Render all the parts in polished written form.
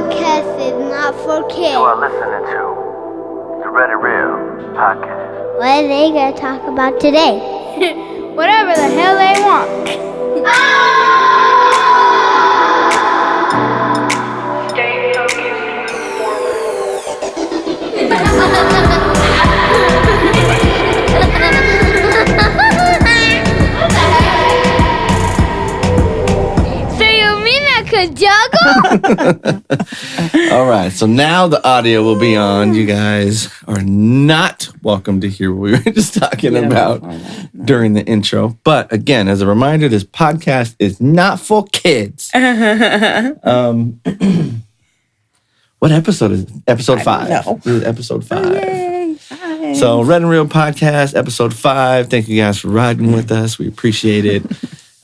podcast is not for kids. You are listening to the Red and Real podcast. What are they going to talk about today? Whatever the hell they want. Stay focused. So you mean I could juggle? All right, so now the audio will be on. You guys are not welcome to hear what we were just talking about during the intro. But again, as a reminder, this podcast is not for kids. What episode is it? Episode 5. know. This is episode 5. Yay, 5. So, Red and Real Podcast, episode 5. Thank you guys for riding with us. We appreciate it.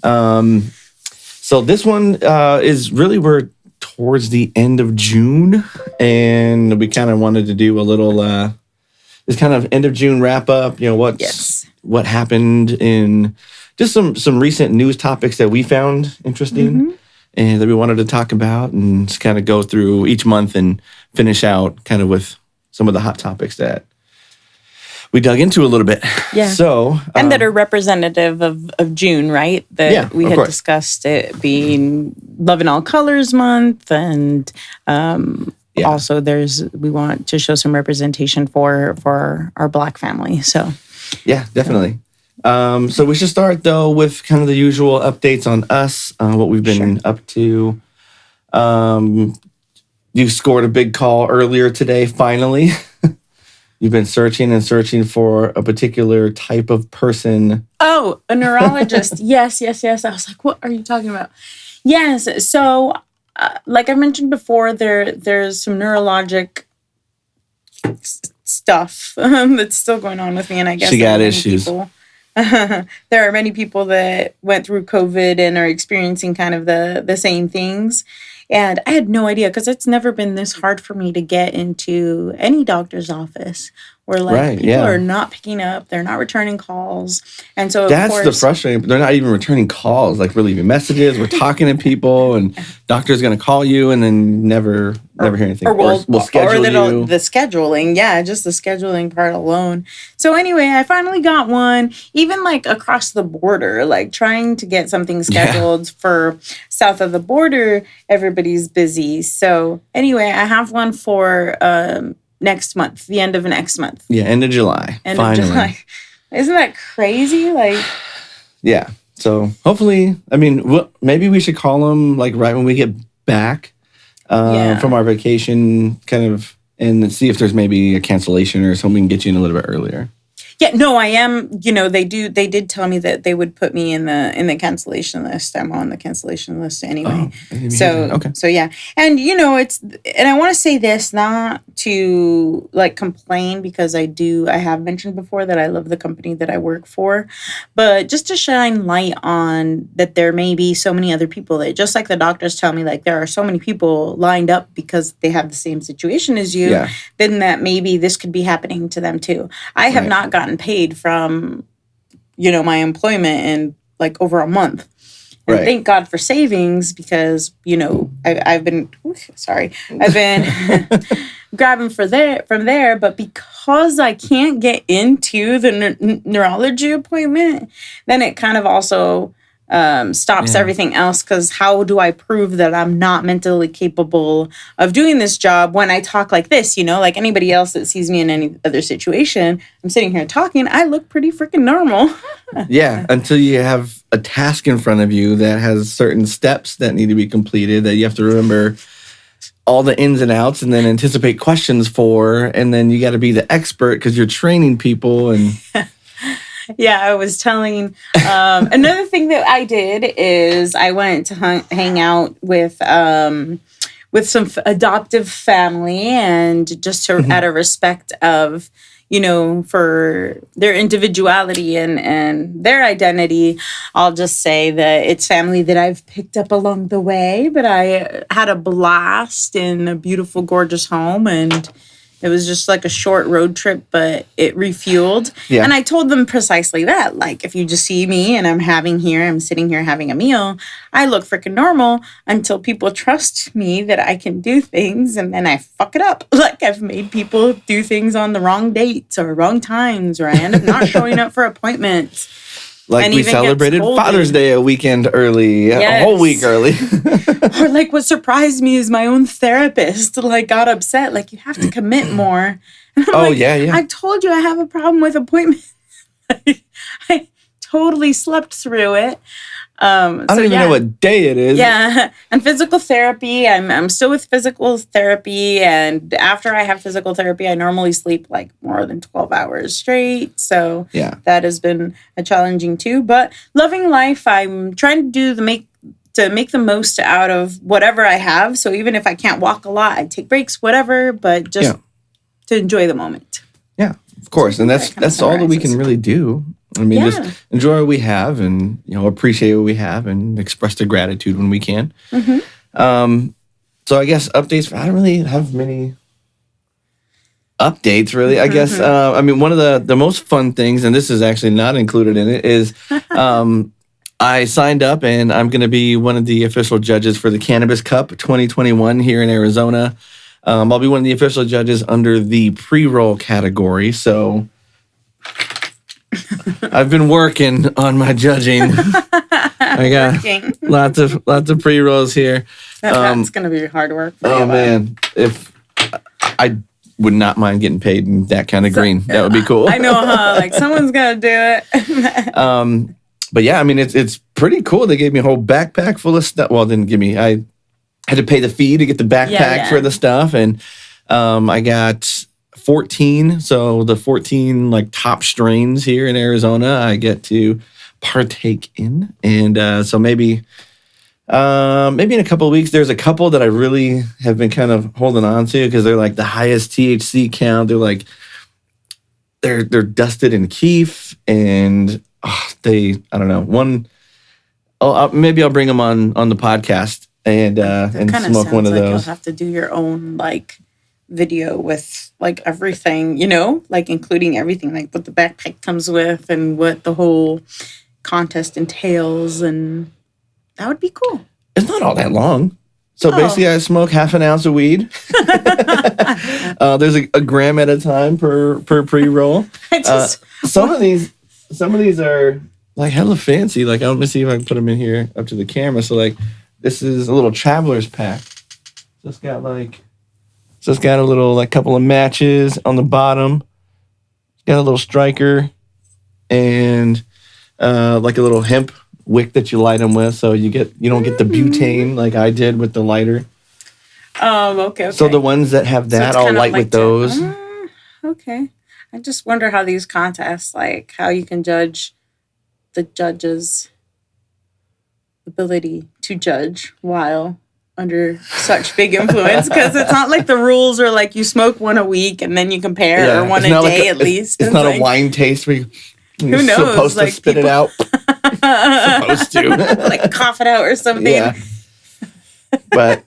So this one is really, we're towards the end of June, and we kind of wanted to do a little this kind of end of June wrap up. You know, what happened in just some recent news topics that we found interesting and that we wanted to talk about, and just kind of go through each month and finish out kind of with some of the hot topics that we dug into a little bit. Yeah. So And that are representative of June, right? That Yeah, we of had course. discussed it being Love in All Colors Month, and also we want to show some representation for our Black family. So yeah, definitely. So we should start though with kind of the usual updates on us, what we've been up to. You scored a big call earlier today, finally. You've been searching and searching for a particular type of person. Oh, a neurologist. Yes. I was like, what are you talking about? Yes. So, like I mentioned before, there's some neurologic stuff that's still going on with me. And I guess She got many issues. people- there are many people that went through COVID and are experiencing kind of the same things. And I had no idea, because it's never been this hard for me to get into any doctor's office where people are not picking up, they're not returning calls. And so That's the frustrating. They're not even returning calls, like we're leaving messages, we're talking to people, and doctor's going to call you and then never hear anything. Or we'll schedule you. the scheduling. Yeah, just the scheduling part alone. So anyway, I finally got one, even like across the border, like trying to get something scheduled for south of the border. Everybody's busy. So anyway, I have one for next month, the end of next month. Yeah, end of July. Finally. Of July. Isn't that crazy? Like, Yeah. So hopefully, I mean, maybe we should call them like right when we get back from our vacation, kind of, and see if there's maybe a cancellation or something we can get you in a little bit earlier. yeah, no, I am. You know, they did tell me that they would put me in the cancellation list. I'm on the cancellation list anyway. I didn't even hear that. Okay. So yeah, and you know, and I want to say this not to like complain, because I have mentioned before that I love the company that I work for, but just to shine light on that there may be so many other people that, just like the doctors tell me, like there are so many people lined up because they have the same situation as you, then that maybe this could be happening to them too. I have not gotten paid from, my employment in like over a month. And thank God for savings, because, I've been grabbing from there, but because I can't get into the neurology appointment, then it kind of also stops everything else, because how do I prove that I'm not mentally capable of doing this job when I talk like this, like anybody else that sees me in any other situation, I'm sitting here talking, I look pretty freaking normal. Yeah, until you have a task in front of you that has certain steps that need to be completed that you have to remember all the ins and outs and then anticipate questions for, and then you got to be the expert because you're training people and... Yeah, I was telling another thing that I did is I went to hang out with some adoptive family, and just to out of respect of, for their individuality and their identity, I'll just say that it's family that I've picked up along the way, but I had a blast in a beautiful, gorgeous home, and It was just like a short road trip, but it refueled. Yeah. And I told them precisely that. Like, if you just see me and I'm sitting here having a meal, I look freaking normal until people trust me that I can do things, and then I fuck it up. Like, I've made people do things on the wrong dates or wrong times, or I end up not showing up for appointments. Like, And we even get celebrated scolded. Father's Day a weekend early, a Yes. whole week early. Or like, what surprised me is my own therapist like got upset. Like, you have to commit more. And I'm Oh, like, yeah. I told you I have a problem with appointments. I totally slept through it. I don't even know what day it is. Yeah, and physical therapy. I'm still with physical therapy, and after I have physical therapy, I normally sleep like more than 12 hours straight. So Yeah. that has been a challenging too. But loving life, I'm trying to make the most out of whatever I have. So even if I can't walk a lot, I take breaks, whatever. But just to enjoy the moment. Yeah, of course. And that's all that we can really do. I mean, Yeah. just enjoy what we have and, appreciate what we have and express the gratitude when we can. So I guess updates, I don't really have many updates, really. I guess, I mean, one of the most fun things, and this is actually not included in it, is I signed up and I'm going to be one of the official judges for the Cannabis Cup 2021 here in Arizona. I'll be one of the official judges under the pre-roll category. So I've been working on my judging. I got lots of pre-rolls here. That's going to be hard work. For Oh you, man, if I would not mind getting paid in that kind of green, that would be cool. I know, huh? Like, someone's going to do it. But yeah, I mean, it's pretty cool. They gave me a whole backpack full of stuff. Well, didn't give me. I had to pay the fee to get the backpack for the stuff, and I got 14. So the 14 like top strains here in Arizona, I get to partake in, and so maybe in a couple of weeks, there's a couple that I really have been kind of holding on to because they're like the highest THC count. They're like they're dusted in keef, and I don't know. One, maybe I'll bring them on the podcast and Kinda smoke one of sounds like those. You'll have to do your own like video with like everything, like including everything, like what the backpack comes with and what the whole contest entails, and that would be cool. It's not all that long. So basically, I smoke half an ounce of weed. There's a gram at a time per pre-roll. Some of these are like hella fancy. Like, let me see if I can put them in here up to the camera. So like, this is a little traveler's pack. So it's got a little like couple of matches on the bottom. It's got a little striker and like a little hemp wick that you light them with. So you don't get the butane like I did with the lighter. Okay. So the ones that have that, it's I'll kinda light like with those. Okay. I just wonder how these contests, like how you can judge the judges' ability to judge while under such big influence, because it's not like the rules are like you smoke one a week and then you compare, or one it's a not day like at least. It's not like, a wine taste where you're knows? supposed Like, to spit it people- out. Supposed to. like cough it out or something. Yeah. But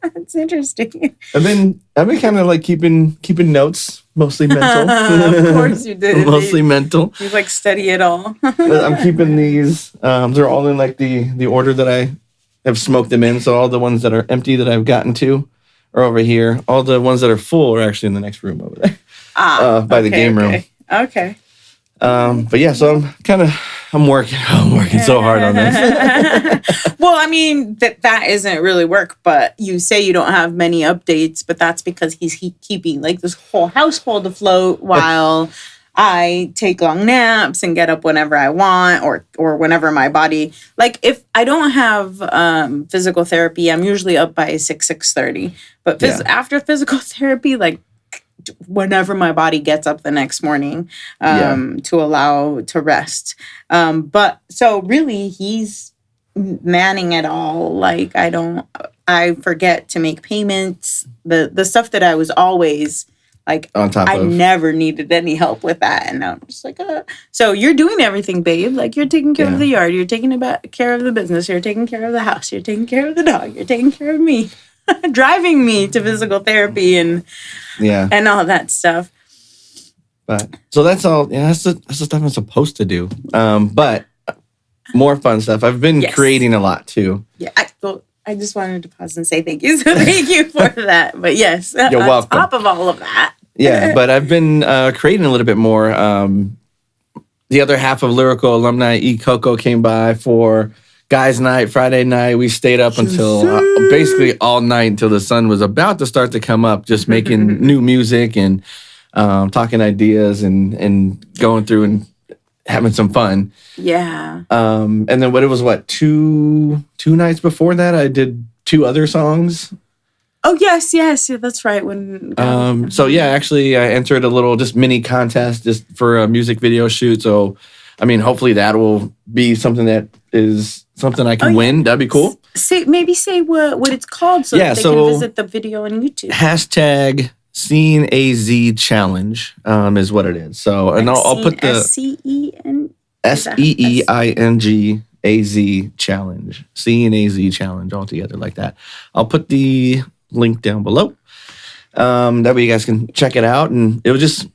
It's interesting. I've been kind of like keeping notes, mostly mental. Of course you did. Mostly mental. You like study it all. But I'm keeping these. They're all in like the order that I have smoked them in. So all the ones that are empty that I've gotten to are over here. All the ones that are full are actually in the next room over there. By the game room. Okay. But yeah, so I'm working so hard on this. Well, I mean, that isn't really work, but you say you don't have many updates, but that's because he's keeping like this whole household afloat while I take long naps and get up whenever I want, or whenever my body, like if I don't have physical therapy, I'm usually up by 6:30. But after physical therapy, like whenever my body gets up the next morning to allow to rest. But so really he's manning it all. Like I forget to make payments. The stuff that I was always like On top I of. never needed any help with that. And I'm just like, so you're doing everything, babe. Like you're taking care of the yard. You're taking care of the business. You're taking care of the house. You're taking care of the dog. You're taking care of me. driving me to physical therapy and all that stuff. But so that's all. Yeah, that's the stuff I'm supposed to do. But more fun stuff. I've been creating a lot too. Yeah, I just wanted to pause and say thank you. So thank you for that. But yes, you're welcome. On top of all of that. Yeah, but I've been creating a little bit more. The other half of Lyrical Alumni, E. Coco, came by for guys' night, Friday night. We stayed up until basically all night until the sun was about to start to come up, just making new music and talking ideas and going through and having some fun. Yeah. And then two nights before that, I did 2 other songs. Oh, yes, that's right. Actually, I entered a little just mini contest just for a music video shoot. So, I mean, hopefully that will be something that is something I can win. That'd be cool. Say what it's called so that they can visit the video on YouTube. Hashtag Seeing AZ Challenge is what it is. So, and I'll put the SEEING AZ Challenge. Seeing AZ Challenge all together like that. I'll put the link down below. That way you guys can check it out. And it's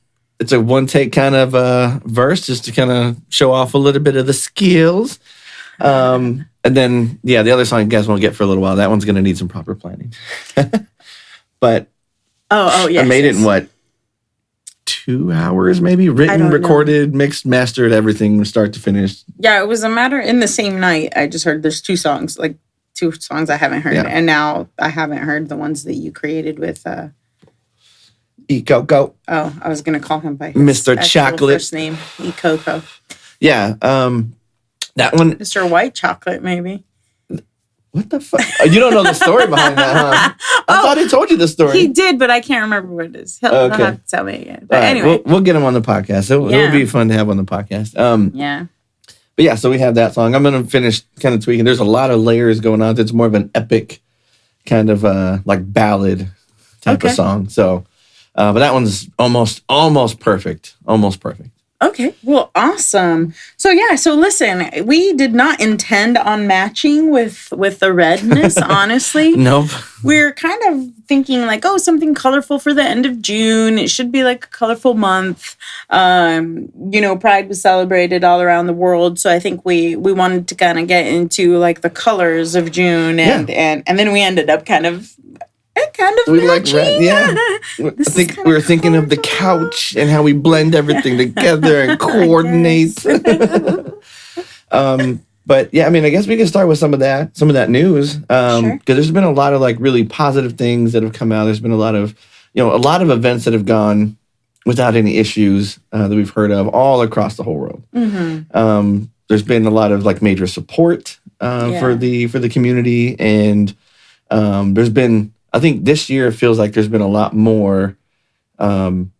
a one take kind of verse just to kind of show off a little bit of the skills. And then, the other song you guys won't get for a little while. That one's going to need some proper planning. But yes, I made it in 2 hours maybe? Written, recorded, mixed, mastered, everything start to finish. Yeah, it was a matter in the same night. I just heard there's 2 songs, like 2 songs I haven't heard. Yeah. And now I haven't heard the ones that you created with E. Coco. Oh, I was going to call him by his Mr. Chocolate. First name, E. Coco. Yeah. That one. Mr. White Chocolate, maybe. What the fuck? You don't know the story behind that, huh? I thought he told you the story. He did, but I can't remember what it is. He'll have to tell me again. But anyway. We'll get him on the podcast. It would be fun to have on the podcast. Yeah. But yeah, so we have that song. I'm going to finish kind of tweaking. There's a lot of layers going on. It's more of an epic kind of like ballad type of song. So, but that one's almost perfect. Almost perfect. Okay, well, awesome. So listen, we did not intend on matching with the redness, honestly. Nope. We're kind of thinking like, something colorful for the end of June. It should be like a colorful month. Pride was celebrated all around the world. So I think we wanted to kind of get into like the colors of June and then we ended up kind of we like red, I think we were thinking of the couch and how we blend everything together and coordinate. But yeah, I mean, I guess we can start with some of that news. Because there's been a lot of like really positive things that have come out. There's been a lot of events that have gone without any issues that we've heard of all across the whole world. Mm-hmm. There's been a lot of like major support for the community, and there's been. I think this year it feels like there's been a lot more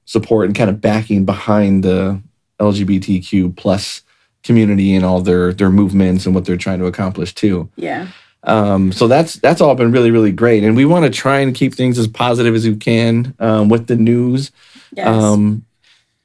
support and kind of backing behind the LGBTQ plus community and all their movements and what they're trying to accomplish too. Yeah. So that's all been really, really great. And we want to try and keep things as positive as we can with the news. Yes.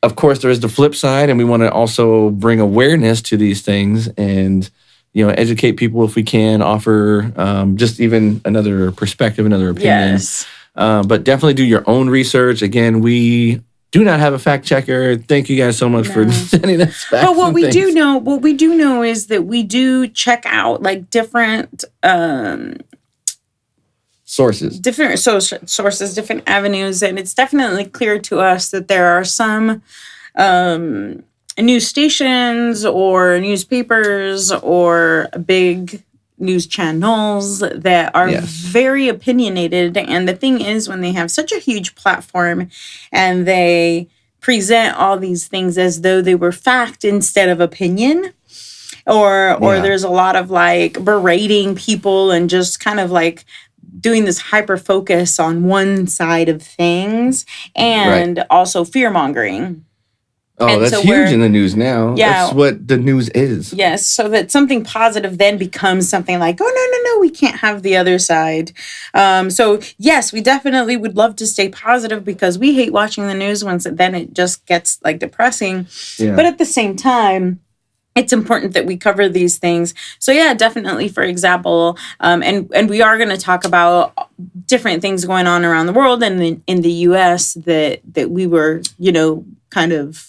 Of course, there is the flip side, and we want to also bring awareness to these things and educate people if we can, offer just even another perspective, another opinion. Yes. But definitely do your own research. Again, we do not have a fact checker. Thank you guys so much for sending us facts. But what we do know is that we do check out like different sources, different avenues, and it's definitely clear to us that there are some news stations or newspapers or big news channels that are very opinionated. And the thing is, when they have such a huge platform and they present all these things as though they were fact instead of opinion, or there's a lot of like berating people and just kind of like doing this hyper focus on one side of things, and also fear mongering. Oh, and that's huge in the news now. Yeah. That's what the news is. Yes. So that something positive then becomes something like, oh, no, we can't have the other side. So, yes, we definitely would love to stay positive because we hate watching the news once then it just gets like depressing. Yeah. But at the same time, it's important that we cover these things. So yeah, definitely. For example, and we are going to talk about different things going on around the world and in the U.S. that we were, kind of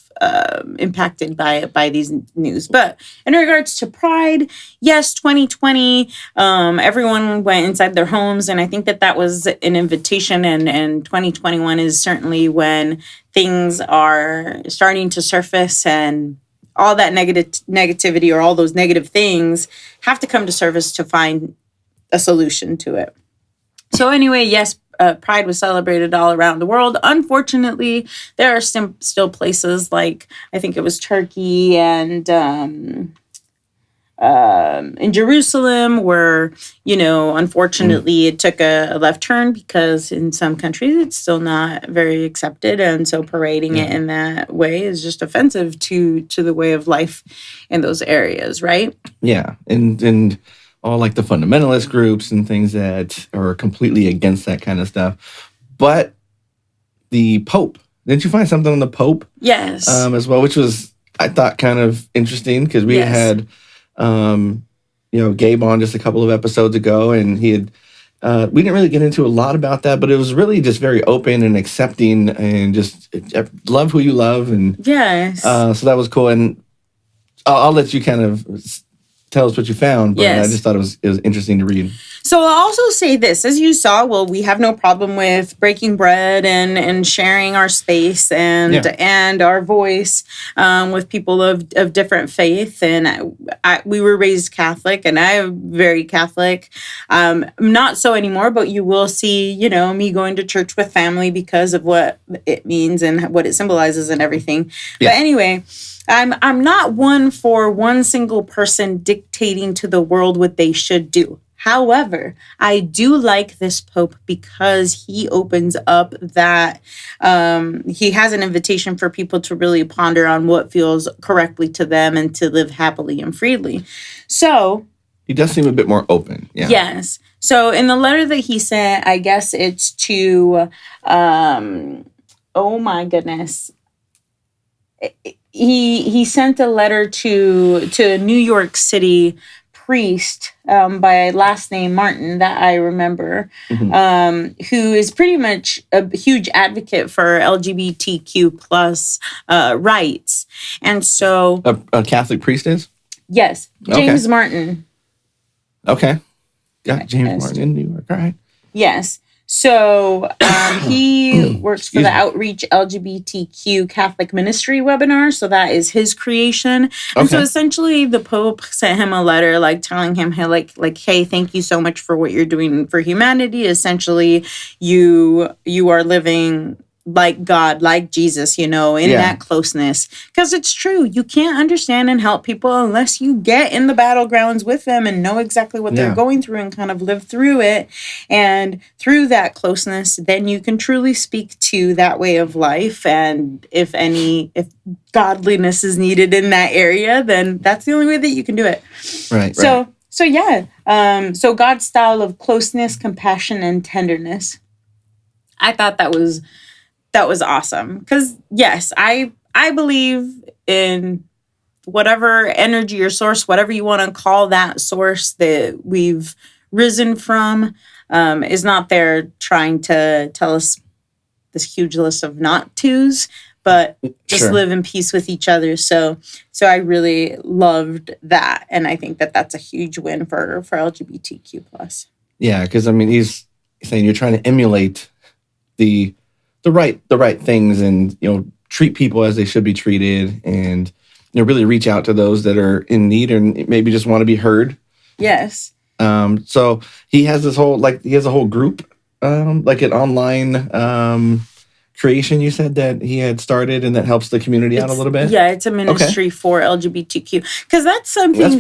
impacted by these news. But in regards to Pride, yes, 2020, everyone went inside their homes, and I think that was an invitation. And 2021 is certainly when things are starting to surface, and all that negativity or all those negative things have to come to surface to find a solution to it. So anyway, yes, Pride was celebrated all around the world. Unfortunately, there are still places like, I think it was Turkey and in Jerusalem where, unfortunately it took a left turn, because in some countries it's still not very accepted. And so parading it in that way is just offensive to the way of life in those areas, right? Yeah. And all like the fundamentalist groups and things that are completely against that kind of stuff. But the Pope, didn't you find something on the Pope? Yes. As well, which was, I thought, kind of interesting, because we had Gabe on just a couple of episodes ago, and he had we didn't really get into a lot about that, but it was really just very open and accepting, and just love who you love, and yes. So that was cool. And I'll let you kind of tell us what you found, but I just thought it was interesting to read. So I'll also say this, as you saw, we have no problem with breaking bread and sharing our space and our voice with people of different faith. And we were raised Catholic, and I am very Catholic. Not so anymore, but you will see, me going to church with family because of what it means and what it symbolizes and everything. Yeah. But anyway, I'm not one for one single person dictating to the world what they should do. However, I do like this Pope because he opens up that he has an invitation for people to really ponder on what feels correctly to them and to live happily and freely. So he does seem a bit more open. Yeah. Yes. So in the letter that he sent, I guess it's to, oh my goodness. He sent a letter to a New York City priest by last name Martin, that I remember, who is pretty much a huge advocate for LGBTQ plus rights. And so a Catholic priest is? Yes, James Martin. Okay. Yeah, James Martin in New York. All right. Yes. So he works for the Outreach LGBTQ Catholic Ministry webinar. So that is his creation. And so essentially the Pope sent him a letter telling him, hey, thank you so much for what you're doing for humanity. Essentially, you are living like God, like Jesus, in that closeness. Because it's true. You can't understand and help people unless you get in the battlegrounds with them and know exactly what they're going through and kind of live through it. And through that closeness, then you can truly speak to that way of life. And if godliness is needed in that area, then that's the only way that you can do it. Right. So God's style of closeness, compassion, and tenderness. I thought that was awesome. Because, yes, I believe in whatever energy or source, whatever you want to call that source that we've risen from, is not there trying to tell us this huge list of not tos, but just live in peace with each other. So I really loved that. And I think that that's a huge win for LGBTQ plus. Yeah, because, he's saying you're trying to emulate the right things, and treat people as they should be treated, and really reach out to those that are in need and maybe just want to be heard. Yes. So he has this whole a whole group, like an online creation, you said, that he had started, and that helps the community out a little bit. Yeah, it's a ministry for LGBTQ, because that's something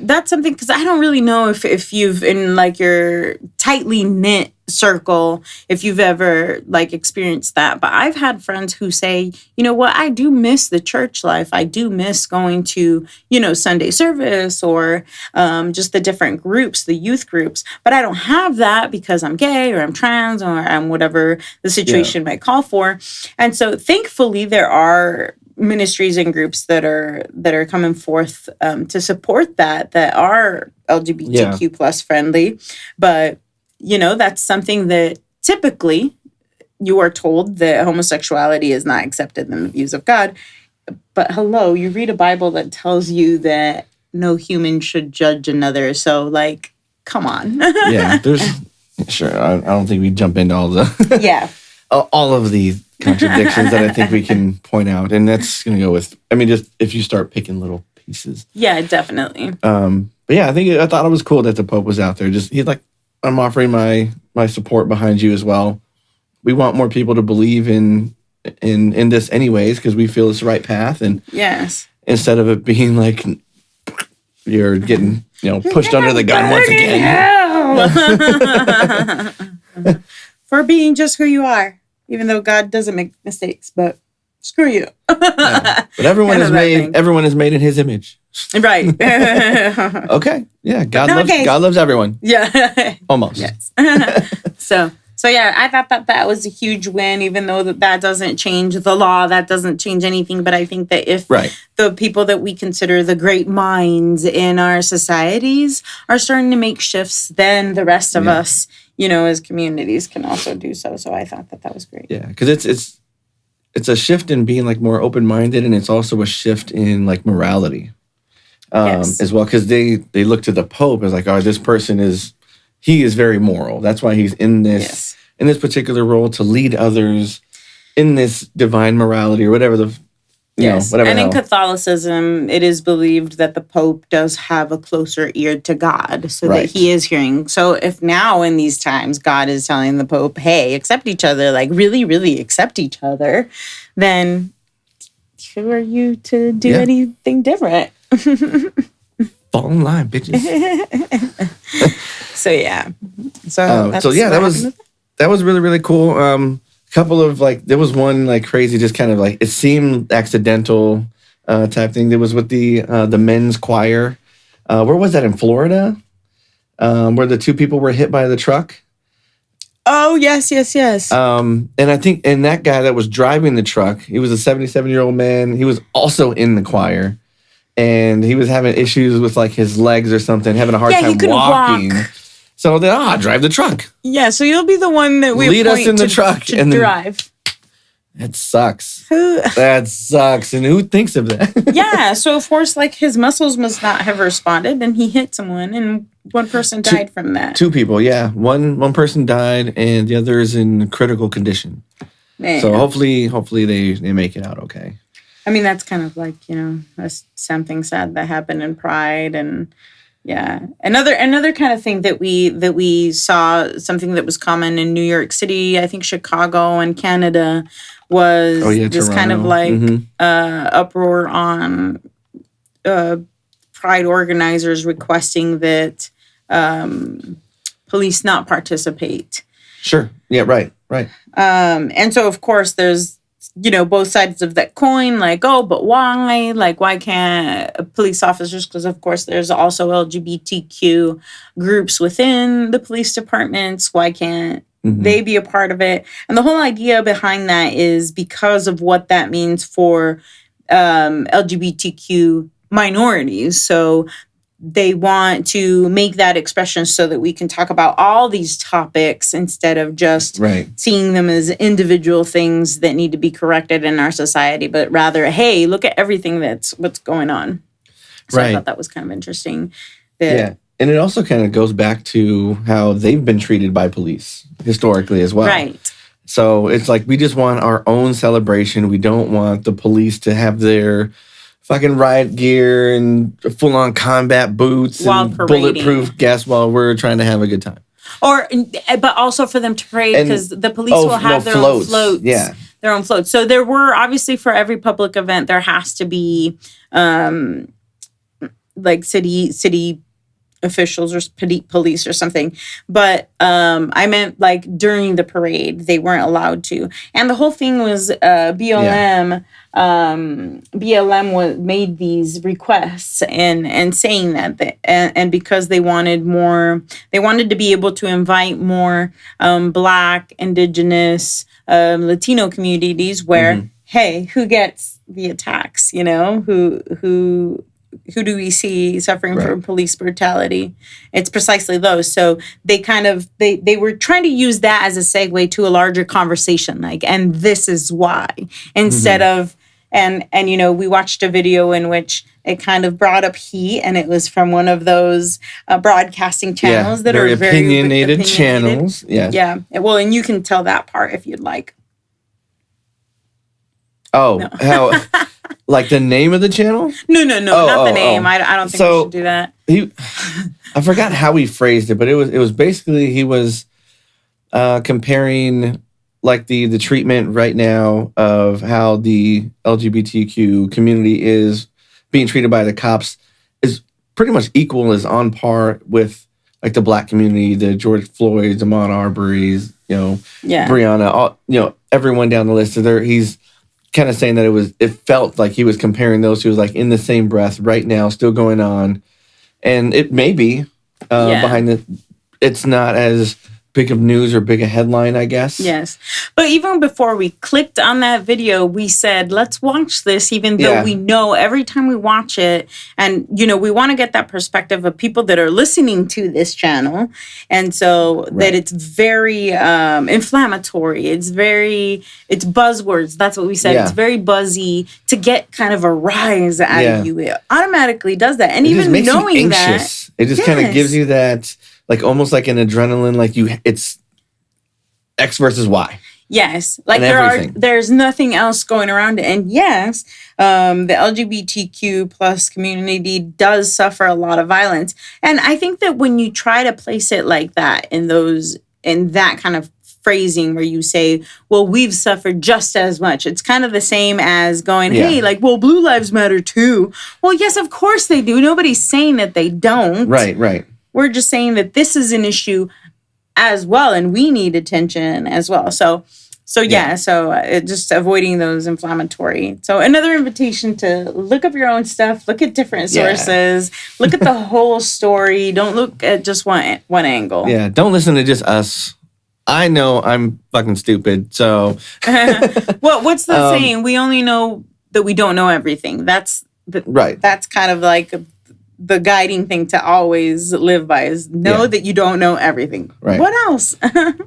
that's something, because I don't really know if you've in your tightly knit circle, if you've ever experienced that. But I've had friends who say, you know what, I do miss the church life. I do miss going to, Sunday service or just the different groups, the youth groups. But I don't have that because I'm gay or I'm trans or I'm whatever the situation might call for. And so thankfully there are ministries and groups that are coming forth to support that are LGBTQ plus friendly. But, that's something that typically you are told that homosexuality is not accepted in the views of God. But hello, you read a Bible that tells you that no human should judge another. So, like, come on. Yeah, sure. I don't think we jump into all the all of the contradictions that I think we can point out, and that's going to go with. I mean, just if you start picking little pieces. Yeah, definitely. But yeah, I thought it was cool that the Pope was out there. He's like, I'm offering my support behind you as well. We want more people to believe in this anyways, because we feel it's the right path, and yes, instead of it being like you're getting pushed under the gun once again for being just who you are, even though God doesn't make mistakes. But screw you. Yeah. But everyone is made in His image, right? Okay, yeah. God loves everyone. Yeah, almost. Yes. So yeah, I thought that was a huge win, even though that doesn't change the law, that doesn't change anything. But I think that if the people that we consider the great minds in our societies are starting to make shifts, then the rest of us, as communities can also do so. So I thought that was great. Yeah, because it's a shift in being like more open-minded, and it's also a shift in like morality as well. Because they look to the Pope as like, oh, this person is very moral. That's why he's in this particular role, to lead others in this divine morality or whatever whatever. And in Catholicism, it is believed that the Pope does have a closer ear to God, so that he is hearing. So if now in these times God is telling the Pope, hey, accept each other, like really, really accept each other, then who are you to do anything different? Fall in line, bitches. So yeah. That was really, really cool. Couple of there was one like crazy, just kind of like it seemed accidental type thing. There was with the men's choir. Where was that, in Florida? Where the two people were hit by the truck. Oh yes. And I think that guy that was driving the truck, he was a 77-year-old man. He was also in the choir. And he was having issues with like his legs or something, having a hard time walking. Walk. So then, drive the truck. Yeah, so you'll be the one that we lead us in the truck to and drive. That sucks. That sucks. And who thinks of that? Yeah, so of course, like his muscles must not have responded, and he hit someone, and one person died from that. Two people, yeah. One person died, and the other is in critical condition. Man. So hopefully they make it out okay. I mean, that's kind of like, that's something sad that happened in Pride. And yeah, another kind of thing that we saw, something that was common in New York City, I think Chicago and Canada, was this Toronto. Kind of like uproar on Pride organizers requesting that police not participate. Sure. Yeah, right. And so, of course, there's both sides of that coin, like, oh, but why? Like, why can't police officers? Because, of course, there's also LGBTQ groups within the police departments. Why can't they be a part of it? And the whole idea behind that is because of what that means for LGBTQ minorities. So they want to make that expression so that we can talk about all these topics instead of just seeing them as individual things that need to be corrected in our society, but rather, hey, look at everything what's going on. So I thought that was kind of interesting. And it also kind of goes back to how they've been treated by police historically as well. Right. So it's like we just want our own celebration. We don't want the police to have their fucking riot gear and full-on combat boots and bulletproof vests while we're trying to have a good time. But also for them to parade, because the police will have their own floats. Yeah. Their own floats. So there were, obviously, for every public event, there has to be like city officials or police or something. But I meant like during the parade, they weren't allowed to. And the whole thing was BLM. BLM made these requests and saying that and because they wanted to be able to invite more Black, Indigenous, Latino communities where, hey, who gets the attacks? You know, who do we see suffering from police brutality? It's precisely those. So they kind of they were trying to use that as a segue to a larger conversation, like, and this is why, instead of and you know, we watched a video in which it kind of brought up heat, and it was from one of those broadcasting channels that very are very opinionated channels. Yeah. Well, and you can tell that part if you'd like. Oh, how? Like the name of the channel? No, not the name. I don't think we should do that. I forgot how he phrased it, but it was basically he was comparing like the treatment right now of how the LGBTQ community is being treated by the cops is pretty much equal, is on par with like the Black community, the George Floyds, Ahmaud Arbery's, you know, Breonna, all, you know, everyone down the list. So he's kind of saying that it felt like he was comparing those two, like in the same breath right now, still going on. And it may be behind it's not as big of news or big a headline, I guess. Yes. But even before we clicked on that video, we said, let's watch this, even though we know every time we watch it, and, you know, we want to get that perspective of people that are listening to this channel. And so that it's very inflammatory. It's buzzwords. That's what we said. Yeah. It's very buzzy to get kind of a rise out of you. It automatically does that. And it even knowing that. It just kind of gives you that, like almost like an adrenaline, like it's X versus Y. Yes, like there's nothing else going around it. And yes, the LGBTQ plus community does suffer a lot of violence. And I think that when you try to place it like that in that kind of phrasing where you say, well, we've suffered just as much, it's kind of the same as going, hey, like, well, Blue Lives Matter too. Well, yes, of course they do. Nobody's saying that they don't. Right. We're just saying that this is an issue as well, and we need attention as well. So just avoiding those inflammatory. So another invitation to look up your own stuff, look at different sources, look at the whole story. Don't look at just one angle. Yeah, don't listen to just us. I know I'm fucking stupid, so. Well, what's the saying? We only know that we don't know everything. That's kind of like the guiding thing to always live by, is know that you don't know everything. Right. What else?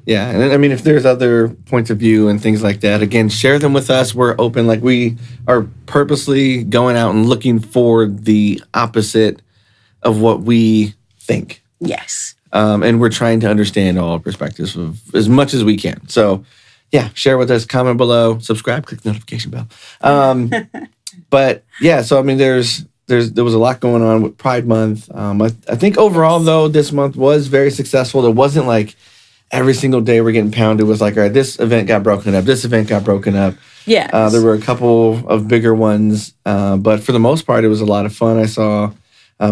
Yeah. And I mean, if there's other points of view and things like that, again, share them with us. We're open. Like, we are purposely going out and looking for the opposite of what we think. Yes. And we're trying to understand all perspectives of as much as we can. So yeah, share with us, comment below, subscribe, click the notification bell. But yeah, so I mean, there was a lot going on with Pride Month. I think overall, though, this month was very successful. It wasn't like every single day we're getting pounded. It was like, all right, this event got broken up. This event got broken up. Yeah. There were a couple of bigger ones. But for the most part, it was a lot of fun. I saw,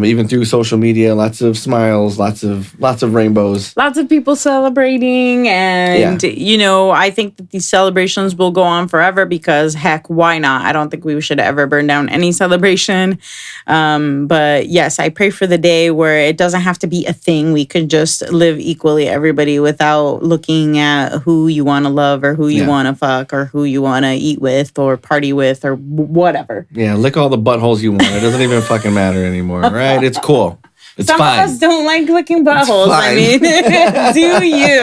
even through social media, lots of smiles, lots of rainbows. Lots of people celebrating. And, you know, I think that these celebrations will go on forever because, heck, why not? I don't think we should ever burn down any celebration. But yes, I pray for the day where it doesn't have to be a thing. We could just live equally, everybody, without looking at who you want to love or who you want to fuck or who you want to eat with or party with or whatever. Yeah, lick all the buttholes you want. It doesn't even fucking matter anymore. Right? It's cool. It's Some fine. of us don't like licking buttholes. I mean, do you?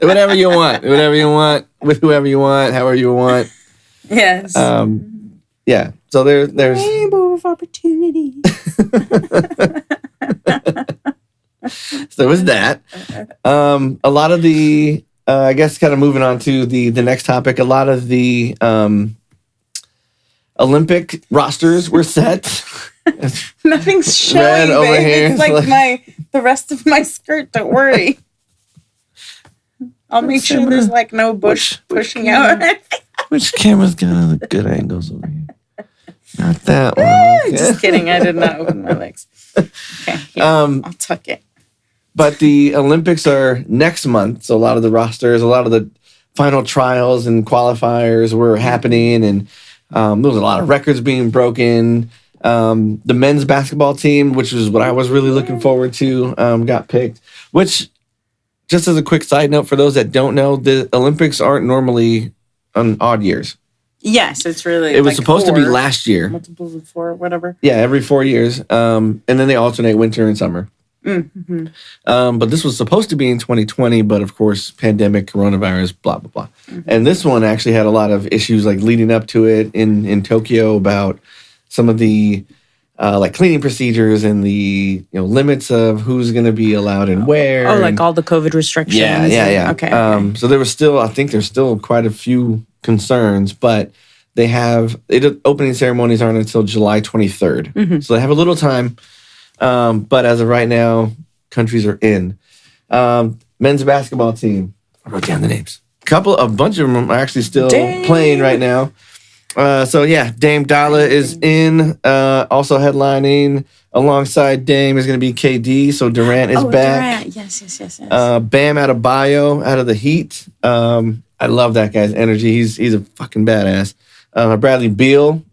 Whatever you want. Whatever you want. With whoever you want. However you want. Yes. Yeah. So there's rainbow of opportunity. So it was that. A lot of the, I guess, kind of moving on to the next topic. A lot of the Olympic rosters were set. Nothing's showing over here. It's like the rest of my skirt. Don't worry. I'll make sure there's like no bush pushing out. Which camera's got the good angles over here? Not that one. Just kidding. I did not open my legs. Okay. I'll tuck it. But the Olympics are next month, so a lot of the rosters, a lot of the final trials and qualifiers were happening, and there was a lot of records being broken. The men's basketball team, which is what I was really looking forward to, got picked. Which, just as a quick side note for those that don't know, the Olympics aren't normally on odd years. Yes, it's really. It was like supposed to be 4, last year. multiples of 4, whatever. Yeah, every 4 years. And then they alternate winter and summer. Mm-hmm. But this was supposed to be in 2020, but of course, pandemic, coronavirus, blah, blah, blah. Mm-hmm. And this one actually had a lot of issues like leading up to it in Tokyo about some of the like cleaning procedures and the limits of who's going to be allowed and where. Oh, like all the COVID restrictions. Yeah. Okay. So there was still, I think there's still quite a few concerns, but they have opening ceremonies aren't until July 23rd. Mm-hmm. So they have a little time. But as of right now, countries are in. Men's basketball team. I wrote down the names. A bunch of them are actually still playing right now. So yeah, Dame Dalla is in. Also headlining alongside Dame is going to be KD. So Durant is back. Durant. Yes. Bam Adebayo out of the Heat. I love that guy's energy. He's a fucking badass. Bradley Beal,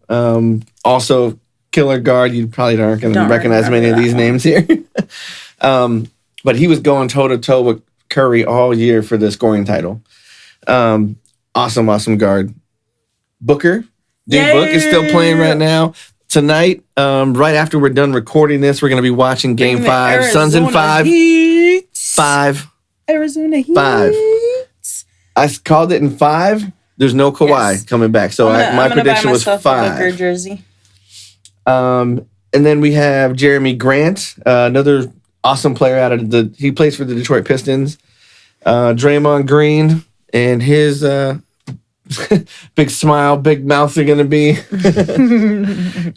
also killer guard. You probably aren't going to recognize many of these names here. But he was going toe-to-toe with Curry all year for the scoring title. Awesome guard. Booker. Book is still playing right now. Tonight, right after we're done recording this, we're going to be watching Game 5. Suns in 5. Heat. 5. Arizona Heat. 5. I called it in 5. There's no Kawhi coming back. So my prediction was 5. Booker jersey. And then we have Jeremy Grant, another awesome player out of he plays for the Detroit Pistons. Draymond Green and his big smile, big mouth are going to be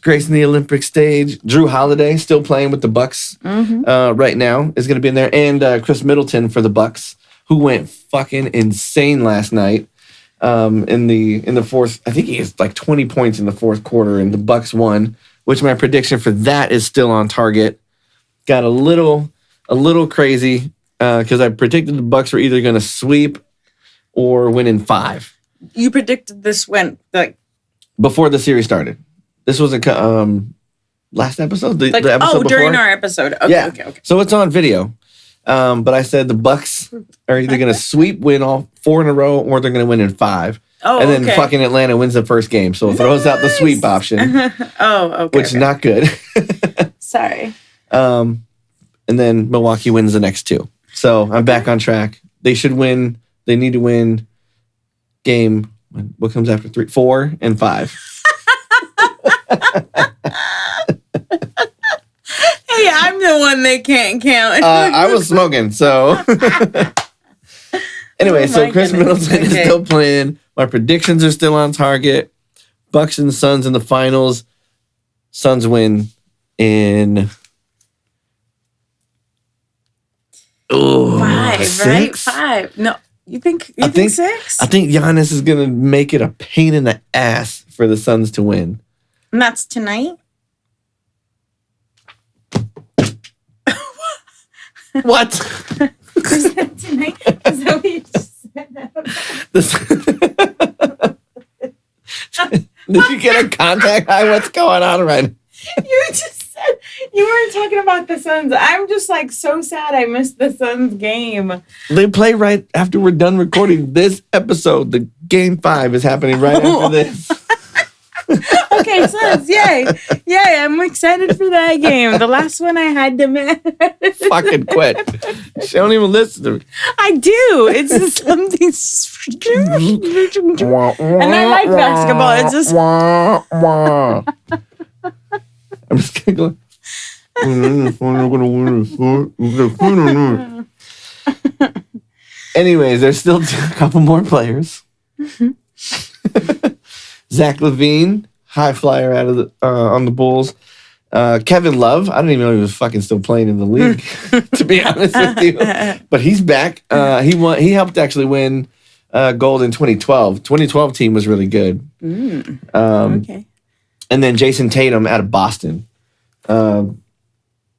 gracing the Olympic stage. Drew Holiday still playing with the Bucks right now is going to be in there. And Chris Middleton for the Bucks, who went fucking insane last night. In the fourth, I think he has like 20 points in the fourth quarter, and the Bucks won. Which my prediction for that is still on target. Got a little crazy because I predicted the Bucks were either going to sweep or win in 5. You predicted this when before the series started. This was last episode. The episode before? During our episode. Okay, yeah. Okay. So it's on video. But I said the Bucks are either going to sweep, win all 4 in a row, or they're going to win in 5. Oh, and then fucking Atlanta wins the first game. So it throws out the sweep option. Which is not good. Sorry. And then Milwaukee wins the next 2. So I'm back on track. They should win. They need to win game. What comes after 3? 4 and 5. Hey, I'm the one that can't count. I was smoking. So anyway, so Chris Middleton is still playing. My predictions are still on target. Bucks and Suns in the finals. Suns win in 5, 6? right? 5. No, you think 6? I think Giannis is gonna make it a pain in the ass for the Suns to win. And that's tonight? What? Is that tonight? Is that what you just said? Did you get a contact high? What's going on right now? You just said you weren't talking about the Suns. I'm just like so sad I missed the Suns game. They play right after we're done recording this episode. The Game 5 is happening right after this. Okay, Suns, yay. Yay, I'm excited for that game. The last one I had to miss. Fucking quit. She don't even listen to me. I do. It's just something. And I like basketball. It's just. I'm just gonna go. Anyways, there's still a couple more players. Zach LaVine, high flyer out of on the Bulls. Kevin Love, I didn't even know he was fucking still playing in the league, to be honest with you. But he's back. He helped actually win gold in 2012. 2012 team was really good. Okay. And then Jason Tatum out of Boston.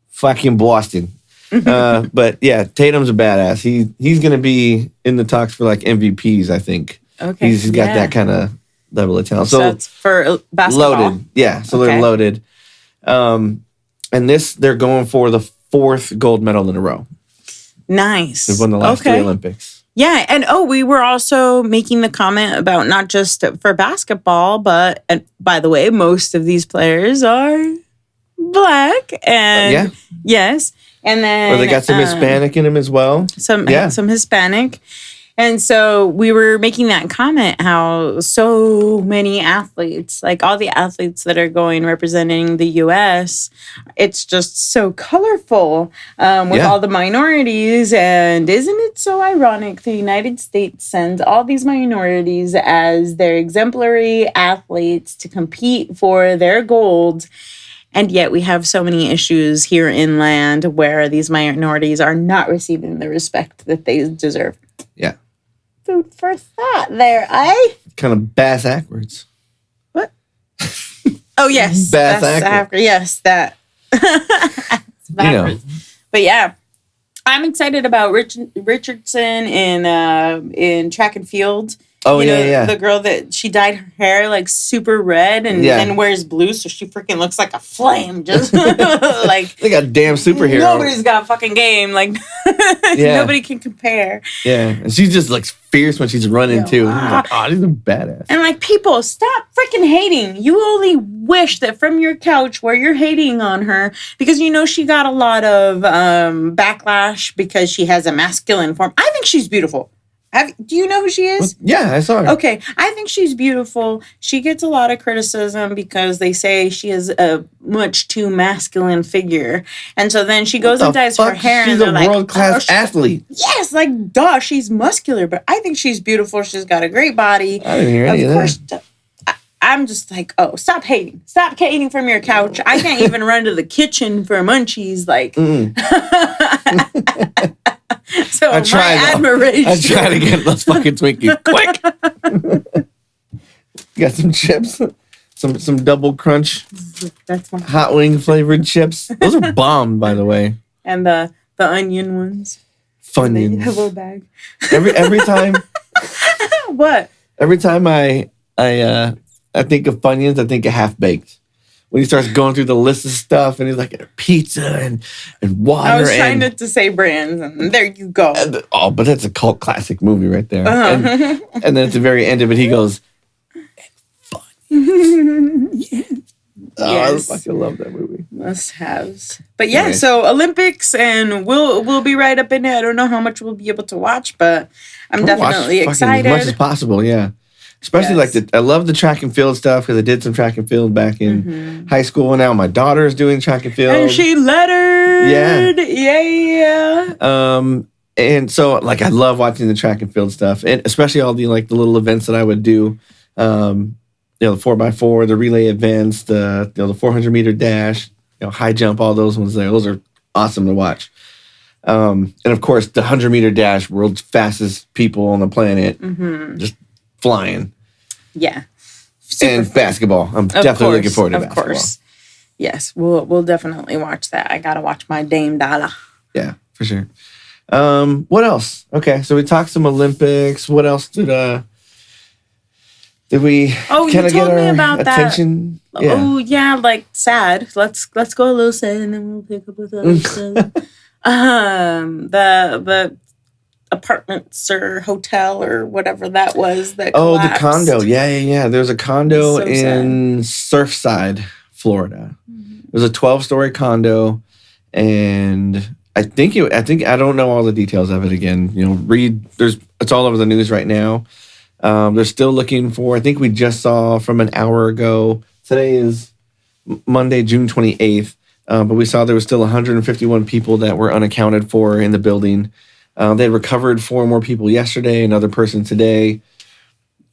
Fucking Boston. But yeah, Tatum's a badass. He's going to be in the talks for like MVPs, I think. Okay. He's got that kind of level of talent. So that's for basketball. Loaded. Yeah, so they're loaded. And they're going for the 4th gold medal in a row. Nice. They've won the last 3 Olympics. Yeah, and we were also making the comment about not just for basketball, but and by the way, most of these players are Black, and yes, and then they got some Hispanic in them as well. Some Hispanic. And so we were making that comment how so many athletes, like all the athletes that are going representing the U.S., it's just so colorful with all the minorities. And isn't it so ironic the United States sends all these minorities as their exemplary athletes to compete for their gold? And yet we have so many issues here inland where these minorities are not receiving the respect that they deserve. Yeah. Food for thought there, eh? Kind of bass backwards. What? Oh, yes. Bass backwards. Yes, that. But yeah, I'm excited about Richardson in track and field. Oh, yeah. The girl that she dyed her hair like super red and then wears blue, so she freaking looks like a flame. Just like they got damn superhero. Nobody's got a fucking game. Like nobody can compare. Yeah, and she just looks fierce when she's running too. Like, oh, these are badass. And like, people, stop freaking hating. You only wish that from your couch where you're hating on her because she got a lot of backlash because she has a masculine form. I think she's beautiful. Do you know who she is? Yeah, I saw her. Okay, I think she's beautiful. She gets a lot of criticism because they say she is a much too masculine figure. And so then she goes and dyes her hair. She's a world-class athlete. Yes, like, duh, she's muscular. But I think she's beautiful. She's got a great body. I didn't hear any of that. I'm just like, stop hating. Stop hating from your couch. I can't even run to the kitchen for munchies. Like... So admiration. I try to get those fucking Twinkies quick. Got some chips, some double crunch. That's one. Hot wing flavored chips. Those are bomb, by the way. And the onion ones. Funyuns. The yellow bag. Every time. What? Every time I think of Funyuns, I think of Half Baked. When he starts going through the list of stuff and he's like pizza and water. I was trying not to say brands, and there you go. But that's a cult classic movie right there. Uh-huh. And then at the very end of it, he goes, fun. Yes. I fucking love that movie. Must-haves. But yeah, so Olympics, and we'll be right up in it. I don't know how much we'll be able to watch, but I'm definitely excited. As much as possible, yeah. Especially I love the track and field stuff because I did some track and field back in high school. And now my daughter is doing track and field. And she lettered. Yeah. And so I love watching the track and field stuff, and especially all the the little events that I would do. The 4x4, the relay events, the 400-meter dash, high jump, all those ones there. Those are awesome to watch. And of course, the 100-meter dash, world's fastest people on the planet, just flying. Yeah. And basketball. I'm definitely looking forward to basketball. Of course. Yes, we'll definitely watch that. I got to watch my Dame Dalla. Yeah, for sure. What else? Okay, so we talked some Olympics. What else did we kind of get our attention? That. Yeah. Oh, yeah, like sad. Let's go a little sad and then we'll pick up with other stuff. The apartments or hotel or whatever that was that collapsed. The condo. Yeah. There's a condo in Surfside, Florida. It was a 12-story condo, and I don't know all the details of it again. It's all over the news right now. They're still looking for, I think we just saw from an hour ago. Today is Monday, June 28th. But we saw there was still 151 people that were unaccounted for in the building. They recovered 4 more people yesterday, another person today,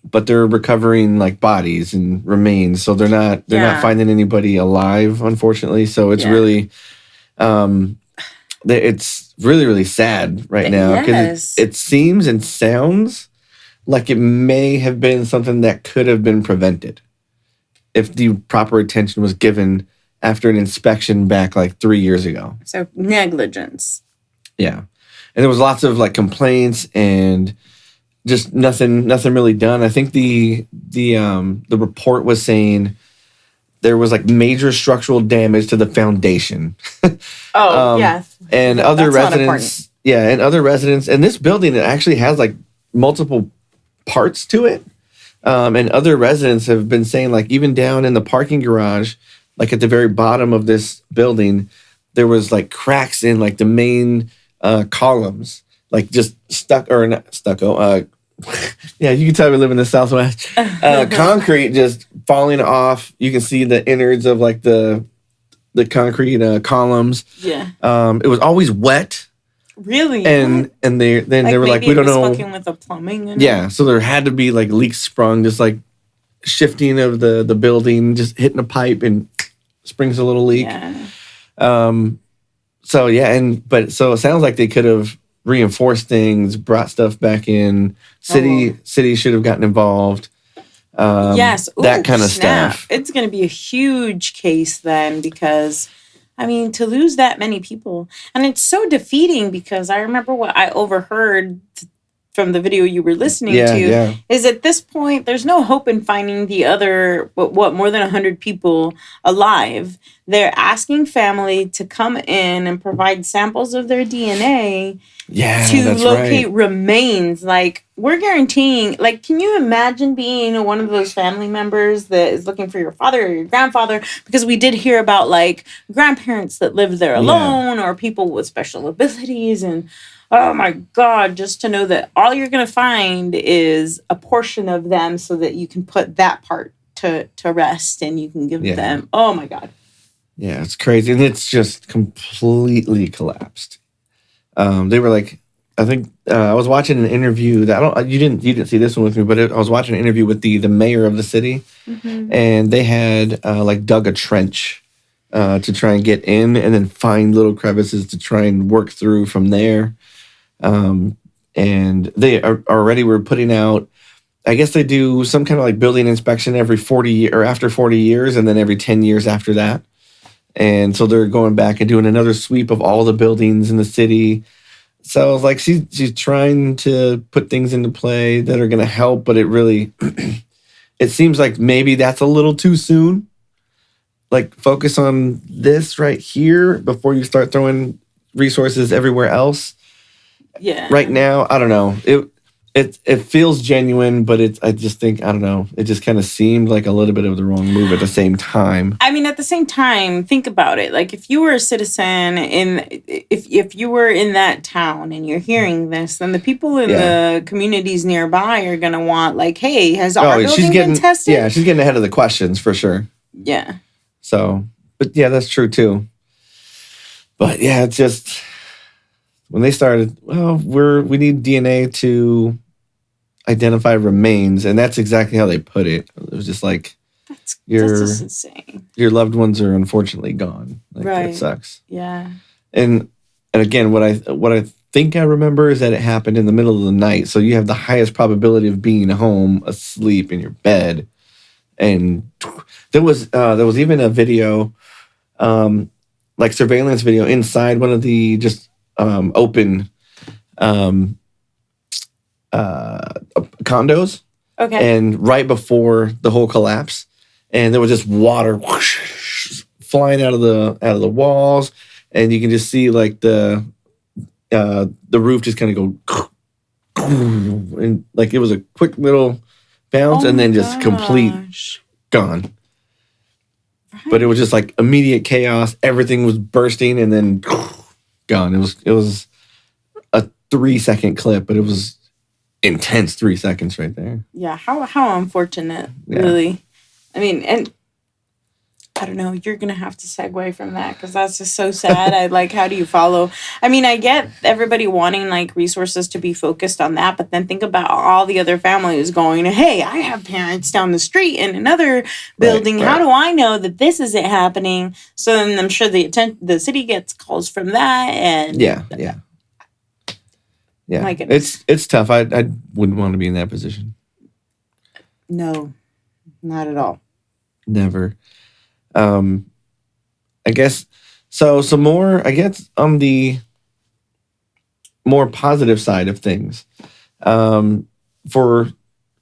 but they're recovering bodies and remains. So they're not finding anybody alive, unfortunately. So it's really, it's really, really sad right now because it seems and sounds like it may have been something that could have been prevented if the proper attention was given after an inspection back 3 years ago. So negligence. Yeah. And there was lots of complaints and just nothing really done. I think the report was saying there was major structural damage to the foundation. Yes. And other residents yeah, and other residents, and this building it actually has like multiple parts to it. And other residents have been saying, like, even down in the parking garage, like at the very bottom of this building, there was like cracks in like the main columns, like just not stucco. Yeah, you can tell we live in the Southwest. Concrete just falling off. You can see the innards of like the concrete columns. Yeah. It was always wet. Really? And they were like, we don't know. Fucking with the plumbing. Yeah, so there had to be like leaks sprung, just like shifting of the building, just hitting a pipe and springs a little leak. Yeah. So yeah, so it sounds like they could have reinforced things, brought stuff back in. City should have gotten involved. Yes, that kind of snap. stuff. It's going to be a huge case then, because I mean, to lose that many people, and it's so defeating, because I remember what I overheard from the video you were listening to is at this point, there's no hope in finding the other, more than 100 people alive. They're asking family to come in and provide samples of their DNA to locate remains. Like, we're guaranteeing, like, can you imagine being one of those family members that is looking for your father or your grandfather? Because we did hear about, like, grandparents that lived there alone or people with special abilities. And, oh, my God, just to know that all you're going to find is a portion of them so that you can put that part to rest and you can give them, oh, my God. Yeah, it's crazy. And it's just completely collapsed. They were like, I think I was watching an interview that you didn't see this one with me, but I was watching an interview with the mayor of the city, and they had like dug a trench to try and get in, and then find little crevices to try and work through from there. And they already were putting out. I guess they do some kind of like building inspection every 40 or after 40 years, and then every 10 years after that. And so they're going back and doing another sweep of all the buildings in the city. So I was like, she's trying to put things into play that are going to help, but it really, it seems like maybe that's a little too soon. Like, focus on this right here before you start throwing resources everywhere else. Yeah. Right now, I don't know. It feels genuine, but I just think, I don't know. It just kind of seemed like a little bit of the wrong move at the same time. I mean, at the same time, think about it. Like, if you were a citizen if you were in that town and you're hearing this, then the people in the communities nearby are going to want, like, hey, has our building been tested? Yeah, she's getting ahead of the questions for sure. Yeah. So, but yeah, that's true too. But yeah, it's just, when they started, well, we need DNA to identify remains, and that's exactly how they put it. It was just like, that's just insane. Your loved ones are unfortunately gone. Like, right. That sucks. Yeah. And again, what I think I remember is that it happened in the middle of the night, so you have the highest probability of being home, asleep in your bed. And there was even a video, like surveillance video inside one of the just open condos. Okay. And right before the whole collapse, and there was just water whoosh, flying out of the walls, and you can just see like the roof just kind of go, and like it was a quick little bounce, and then just complete gone. Right. But it was just like immediate chaos. Everything was bursting, and then gone. It was a 3-second clip, but it was intense 3 seconds right there. Yeah, how unfortunate, really. I mean, and I don't know, you're going to have to segue from that because that's just so sad. How do you follow? I mean, I get everybody wanting like resources to be focused on that, but then think about all the other families going, hey, I have parents down the street in another building. Right. How do I know that this isn't happening? So then I'm sure the city gets calls from that. And yeah. My goodness. It's tough. I wouldn't want to be in that position. No, not at all. Never. I guess so. Some more, I guess, on the more positive side of things. For,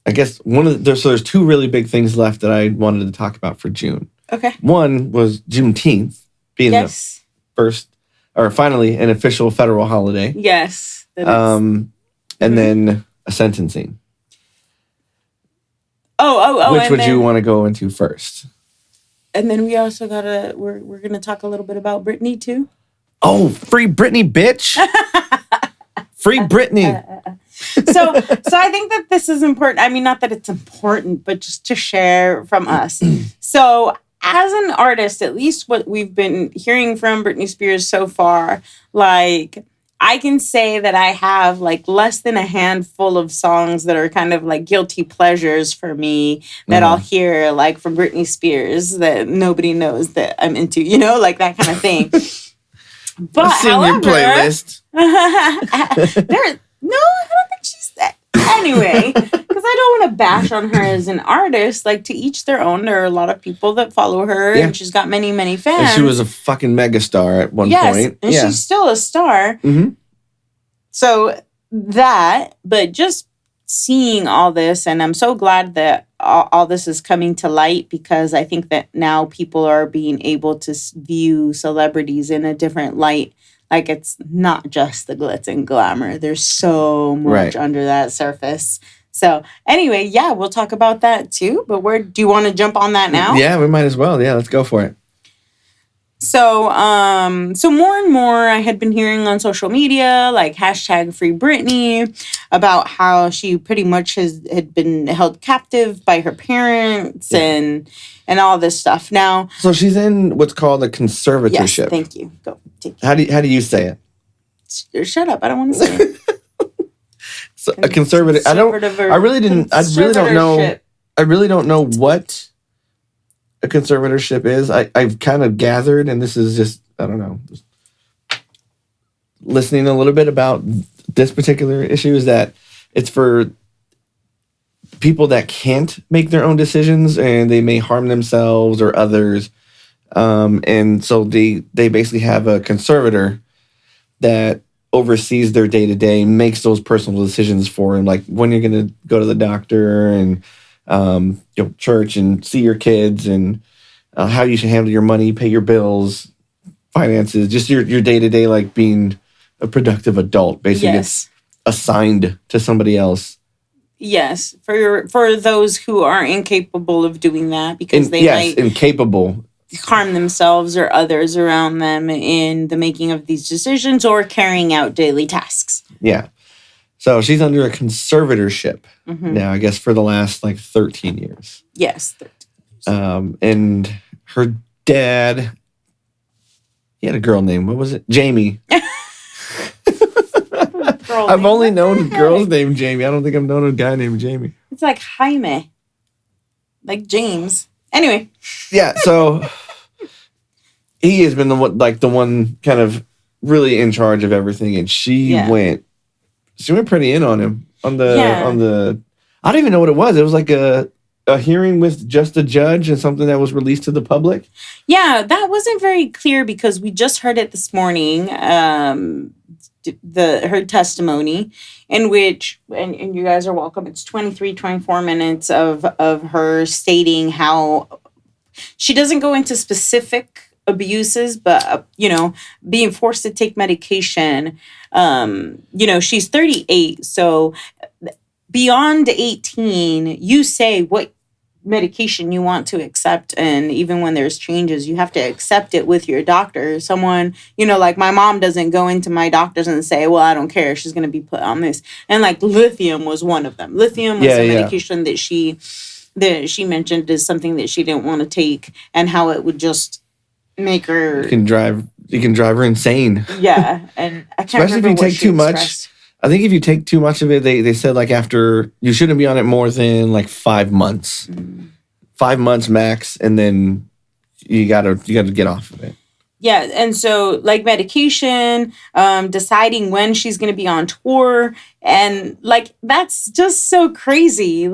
I guess, there's two really big things left that I wanted to talk about for June. Okay. One was Juneteenth being the first, or finally an official federal holiday. Yes. And then a sentencing. Which would you want to go into first? And then we also we're gonna talk a little bit about Britney too. Oh, free Britney, bitch! Free Britney. So I think that this is important. I mean, not that it's important, but just to share from us. So as an artist, at least what we've been hearing from Britney Spears so far, like, I can say that I have like less than a handful of songs that are kind of like guilty pleasures for me that I'll hear like from Britney Spears that nobody knows that I'm into, you know, like that kind of thing. But What's in your playlist? No, I don't think she's that. Anyway, because I don't want to bash on her as an artist. Like, to each their own. There are a lot of people that follow her, and she's got many, many fans. And she was a fucking megastar at one point. And she's still a star. Mm-hmm. So but just seeing all this, and I'm so glad that all this is coming to light, because I think that now people are being able to view celebrities in a different light. Like, it's not just the glitz and glamour. There's so much under that surface. So anyway, we'll talk about that too. But do you want to jump on that now? Yeah, we might as well. Yeah, let's go for it. So more and more I had been hearing on social media, like #FreeBritney, about how she pretty much had been held captive by her parents and all this stuff. Now, so she's in what's called a conservatorship. Yes, thank you. Go. How do you say it? Shut up! I don't want to say it. So a conservative. I really don't know what a conservatorship is. I've kind of gathered, and this is just, I don't know, just listening a little bit about this particular issue, is that it's for people that can't make their own decisions and they may harm themselves or others. And so they basically have a conservator that oversees their day-to-day, makes those personal decisions for them, like when you're going to go to the doctor and church and see your kids, and how you should handle your money, pay your bills, finances, just your day-to-day, like being a productive adult, basically. Gets assigned to somebody else. Yes, for those who are incapable of doing that, because they might incapable harm themselves or others around them in the making of these decisions or carrying out daily tasks. Yeah. So she's under a conservatorship now, I guess, for the last 13 years. Yes. 13 years. And her dad, he had a girl name. What was it? Jamie. I've only known girls named Jamie. I don't think I've known a guy named Jamie. It's like Jaime. Like James. Anyway. Yeah, so he has been the one kind of really in charge of everything, and she went pretty in on him on the I don't even know what it was. It was like a hearing with just a judge and something that was released to the public. Yeah, that wasn't very clear because we just heard it this morning. Her testimony, in which, and you guys are welcome, it's 24 minutes of her stating how she doesn't go into specific abuses, but being forced to take medication. She's 38, so beyond 18, you say what medication you want to accept, and even when there's changes, you have to accept it with your doctor. Someone, like my mom doesn't go into my doctors and say, well, I don't care, she's going to be put on this. And like lithium was one of them. Lithium was a medication that she mentioned is something that she didn't want to take, and how it would just make her you can drive her insane. Yeah. And I can't especially remember if you take too much. I think if you take too much of it, they said after, you shouldn't be on it more than 5 months. 5 months max, and then you gotta get off of it. Yeah, and so medication, deciding when she's gonna be on tour, and that's just so crazy.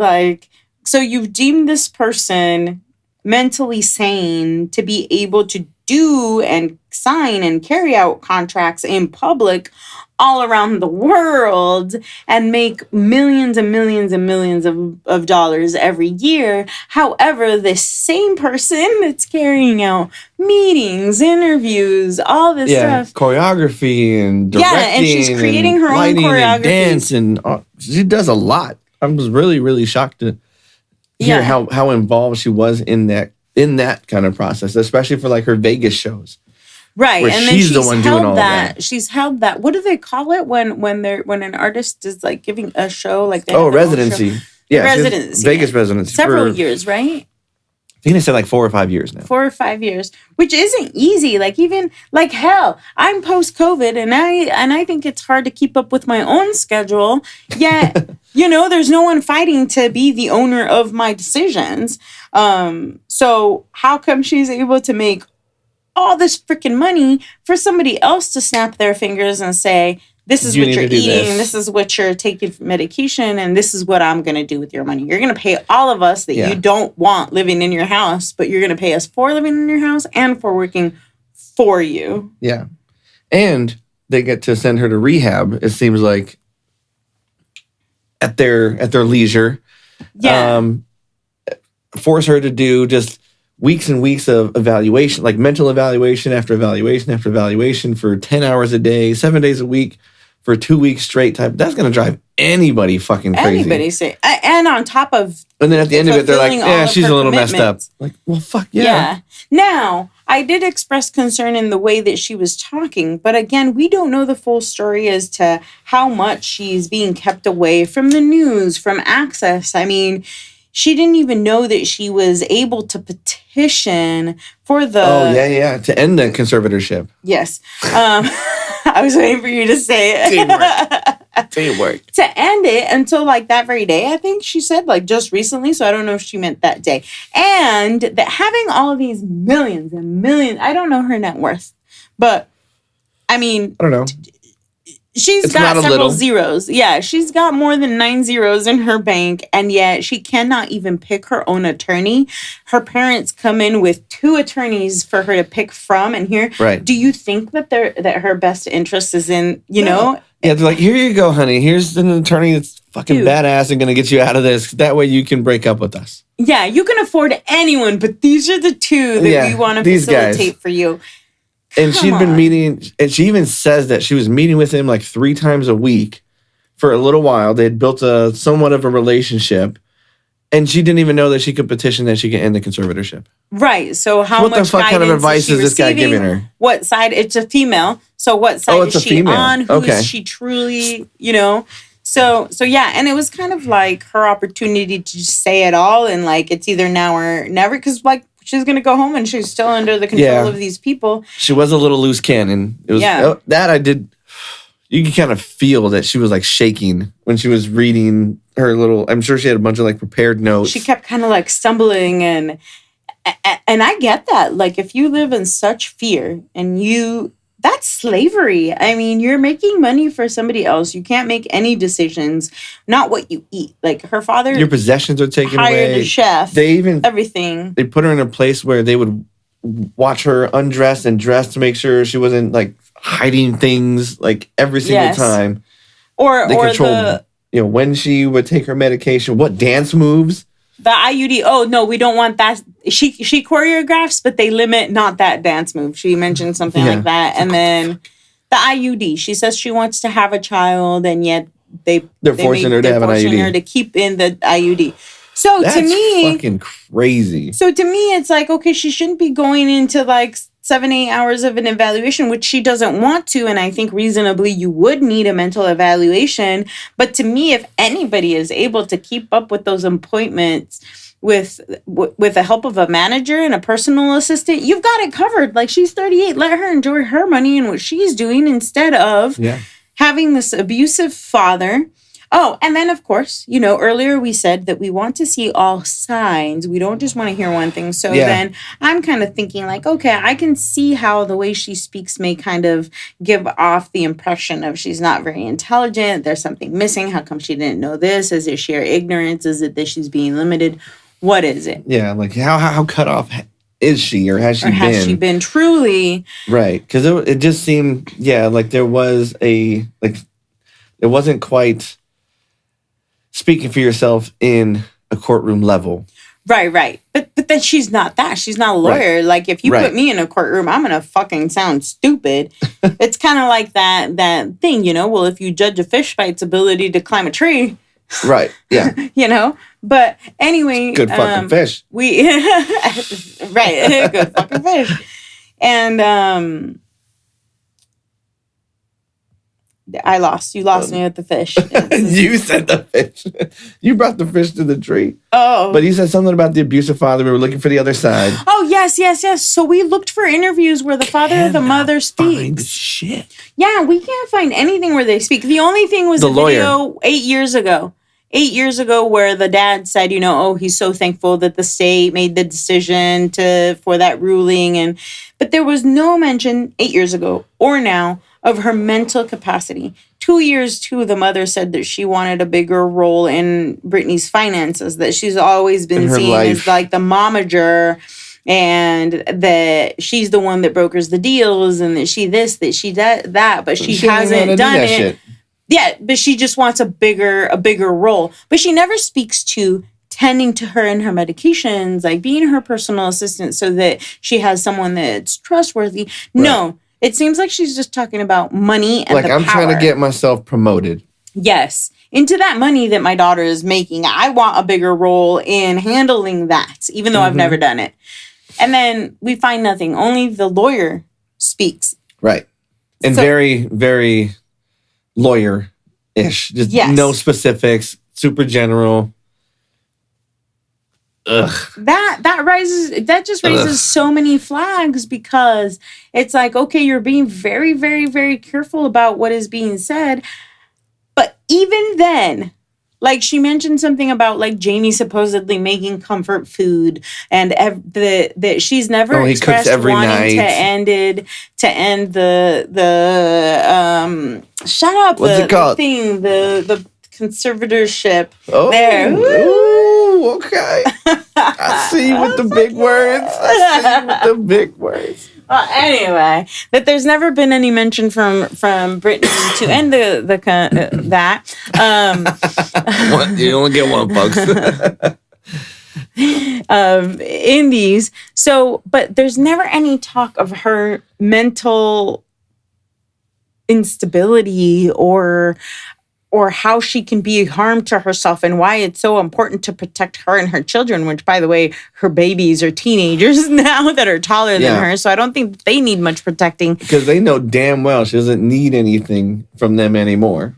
So you've deemed this person mentally sane to be able to do and sign and carry out contracts in public all around the world and make millions and millions and millions of dollars every year. However, this same person that's carrying out meetings, interviews, all this stuff. Choreography and directing. Yeah, and she's creating her own lighting choreography. and dance, and she does a lot. I was really, really shocked to hear how involved she was in that kind of process, especially for like her Vegas shows. Right, and then she's the one doing all that. She's held that. What do they call it when an artist is like giving a show like that? Residency. Yeah, residency. Vegas residency. Several years, right? I think they said like 4 or 5 years now. 4 or 5 years, which isn't easy. Like even like hell, I'm post COVID, and I think it's hard to keep up with my own schedule. Yet, there's no one fighting to be the owner of my decisions. So how come she's able to make all this freaking money for somebody else to snap their fingers and say, this is what you're eating, this is what you're taking for medication, and this is what I'm going to do with your money. You're going to pay all of us that you don't want living in your house, but you're going to pay us for living in your house and for working for you. Yeah. And they get to send her to rehab, it seems like, at their leisure. Yeah. Force her to do just weeks and weeks of evaluation, like mental evaluation after evaluation after evaluation for 10 hours a day, 7 days a week for 2 weeks straight type. That's going to drive anybody fucking crazy. Anybody say, and on top of, and then at the end of it, they're like, yeah, she's a little messed up. Like, well, fuck yeah. Now, I did express concern in the way that she was talking, but again, we don't know the full story as to how much she's being kept away from the news, from access. I mean, she didn't even know that she was able to petition for the... Oh, yeah, to end the conservatorship. Yes. I was waiting for you to say it. Teamwork. To end it until like that very day, I think she said, like just recently, so I don't know if she meant that day. And that having all of these millions and millions, I don't know her net worth, but I mean... I don't know. She's got several zeros. Yeah, she's got more than 9 zeros in her bank, and yet she cannot even pick her own attorney. Her parents come in with 2 attorneys for her to pick from, and here, right. Do you think that her best interest is in, know? Yeah, they're like, here you go, honey. Here's an attorney that's fucking badass and going to get you out of this. That way you can break up with us. Yeah, you can afford anyone, but these are the 2 that we want to facilitate for you. And she'd been meeting, and she even says that she was meeting with him like 3 times a week for a little while. They had built somewhat of a relationship, and she didn't even know that she could petition that she could end the conservatorship. Right. So what the fuck kind of advice is this guy giving her? What side? It's a female. So what side is she on? Who is she truly, So yeah, and it was kind of like her opportunity to just say it all, and like it's either now or never, because like, she's going to go home and she's still under the control of these people. She was a little loose cannon. It was that I did. You could kind of feel that she was like shaking when she was reading her little, I'm sure she had a bunch of like prepared notes. She kept kind of like stumbling, and I get that. Like if you live in such fear and that's slavery. I mean, you're making money for somebody else. You can't make any decisions, not what you eat. Like her father, your possessions are taken hired away. A chef. Everything. They put her in a place where they would watch her undress and dress to make sure she wasn't like hiding things like every single time. Or they controlled, when she would take her medication, what dance moves. The IUD. Oh no, we don't want that. She choreographs, but they limit not that dance move. She mentioned something like that, and then the IUD. She says she wants to have a child, and yet they're forcing her to have an IUD. Forcing her to keep in the IUD. So that's to me, fucking crazy. So to me, it's like, okay, she shouldn't be going into like 7-8 hours of an evaluation, which she doesn't want to. And I think reasonably you would need a mental evaluation. But to me, if anybody is able to keep up with those appointments with the help of a manager and a personal assistant, you've got it covered. Like she's 38. Let her enjoy her money and what she's doing instead of having this abusive father. Oh, and then, of course, earlier we said that we want to see all signs. We don't just want to hear one thing. So then I'm kind of thinking like, okay, I can see how the way she speaks may kind of give off the impression of she's not very intelligent. There's something missing. How come she didn't know this? Is it sheer ignorance? Is it that she's being limited? What is it? Yeah, like how cut off is she or has she or been? has she been truly? Right. Because it just seemed, like there was it wasn't quite speaking for yourself in a courtroom level. Right. But then she's not that. She's not a lawyer. Right. Like, if you Right. put me in a courtroom, I'm going to fucking sound stupid. It's kind of like that thing, well, if you judge a fish by its ability to climb a tree, Right. Yeah. But anyway. Good fucking fish. Right. Good fucking fish. And I lost. You lost me with the fish. You said the fish. You brought the fish to the tree. Oh. But you said something about the abusive father. We were looking for the other side. Oh, yes. So we looked for interviews where the father or the mother Find speaks. shit. Yeah, we can't find anything where they speak. The only thing was The a lawyer. video 8 years ago. 8 years ago, where the dad said, he's so thankful that the state made the decision for that ruling, but there was no mention 8 years ago or now of her mental capacity. 2 years too, the mother said that she wanted a bigger role in Brittany's finances, that she's always been In her seen life. as like the momager, and that she's the one that brokers the deals, and that she this, that she that, but she She didn't wanna hasn't do done that it. shit. Yeah, but she just wants a bigger role. But she never speaks to tending to her and her medications, like being her personal assistant so that she has someone that's trustworthy. No, it seems like she's just talking about money and Like, the I'm power. trying to get myself promoted. Yes, into that money that my daughter is making. I want a bigger role in handling that, even though I've never done it. And then we find nothing. Only the lawyer speaks. Right. And So- very, very lawyer-ish. Just Yes. no specifics. Super general. Ugh. That just raises so many flags, because it's like, okay, you're being very, very, very careful about what is being said. But even then, like, she mentioned something about like Jamie supposedly making comfort food, and that she's never Oh, he cooks expressed every wanting night. to end the shut up, What's it called? the thing, the conservatorship. Oh, There. ooh, okay. I see you with the big words. I see you with the big words. Well, anyway, that there's never been any mention from Brittany to end that. You only get one, folks. Indies. So, but there's never any talk of her mental instability or how she can be harmed to herself, and why it's so important to protect her and her children, which, by the way, her babies are teenagers now that are taller Yeah. than her. So I don't think they need much protecting. Because they know damn well she doesn't need anything from them anymore.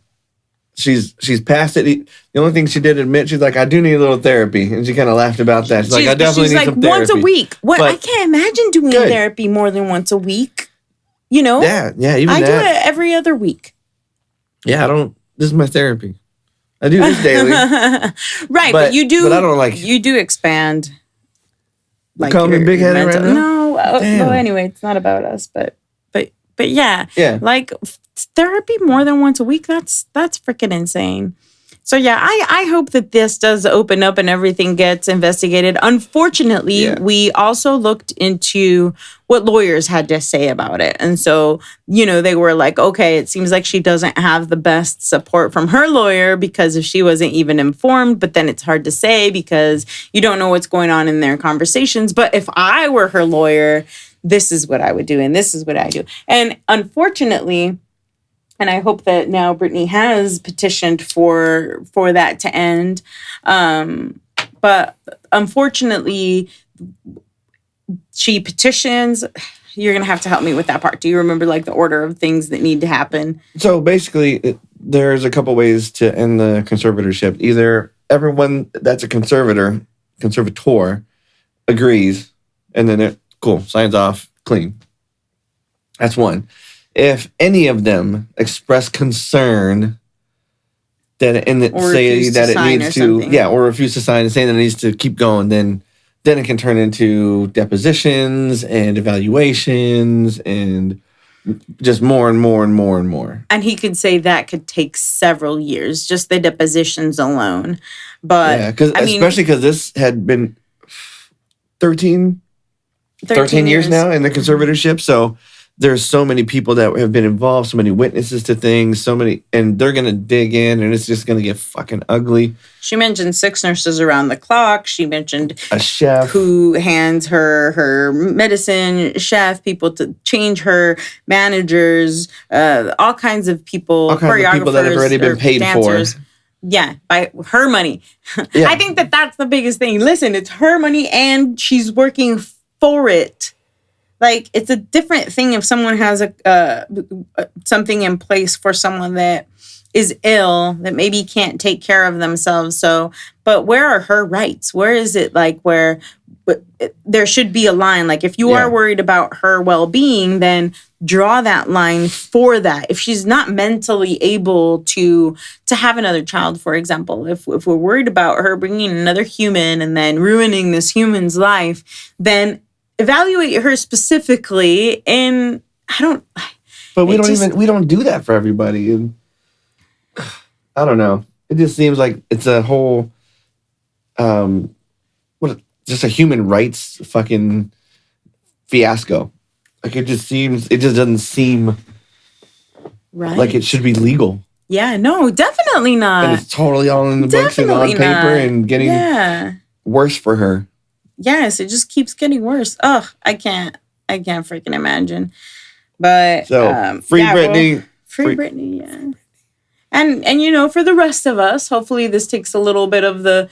She's past it. The only thing she did admit, she's like, I do need a little therapy. And she kind of laughed about that. She's like, I definitely need some therapy. once a week. What? But- I can't imagine doing Good. therapy more than once a week. Yeah, even I do that. it every other week. Yeah, I don't. This is my therapy. I do this daily. Right, but you do. But I don't like. You do expand. Call me your big-headed mental- right now? No, Damn. well, anyway, it's not about us, but yeah, Yeah. like therapy more than once a week. That's freaking insane. So yeah, I hope that this does open up and everything gets investigated. Unfortunately, Yeah. we also looked into what lawyers had to say about it. And so, they were like, okay, it seems like she doesn't have the best support from her lawyer, because if she wasn't even informed, but then it's hard to say because you don't know what's going on in their conversations. But if I were her lawyer, this is what I would do, and this is what I do. And unfortunately, and I hope that now Brittany has petitioned for that to end. But unfortunately, she petitions. You're going to have to help me with that part. Do you remember like the order of things that need to happen? So basically, there's a couple ways to end the conservatorship. Either everyone that's a conservator agrees, and then it cool, signs off, clean. That's one. If any of them express concern Or say refuse that to it sign needs or to, something. or refuse to sign and say that it needs to keep going, then it can turn into depositions and evaluations and just more and more and more and more. And he could say that could take several years, just the depositions alone. But Yeah, especially because this had been 13 13 years now in the conservatorship. So there's so many people that have been involved, so many witnesses to things, so many, and they're going to dig in and it's just going to get fucking ugly. She mentioned 6 nurses around the clock. She mentioned a chef who hands her medicine, chef, people to change her, managers, all kinds of people, all kinds choreographers, of people that have already been paid dancers. for. Yeah, by her money. Yeah. I think that's the biggest thing. Listen, it's her money and she's working for it. Like, it's a different thing if someone has something in place for someone that is ill, that maybe can't take care of themselves. So, but where are her rights? Where is it like where there should be a line? Like, if you are worried about her well-being, then draw that line for that. If she's not mentally able to have another child, for example, if we're worried about her bringing another human and then ruining this human's life, then evaluate her specifically. And But we don't do that for everybody. And I don't know. It just seems like it's a whole, just a human rights fucking fiasco. Like it just doesn't seem right. like it should be legal. Yeah, no, definitely not. And it's totally all in the books and on paper and getting worse for her. Yes, it just keeps getting worse. Oh, I can't freaking imagine. But so free Britney. Free Britney, yeah. And you know, for the rest of us, hopefully this takes a little bit of that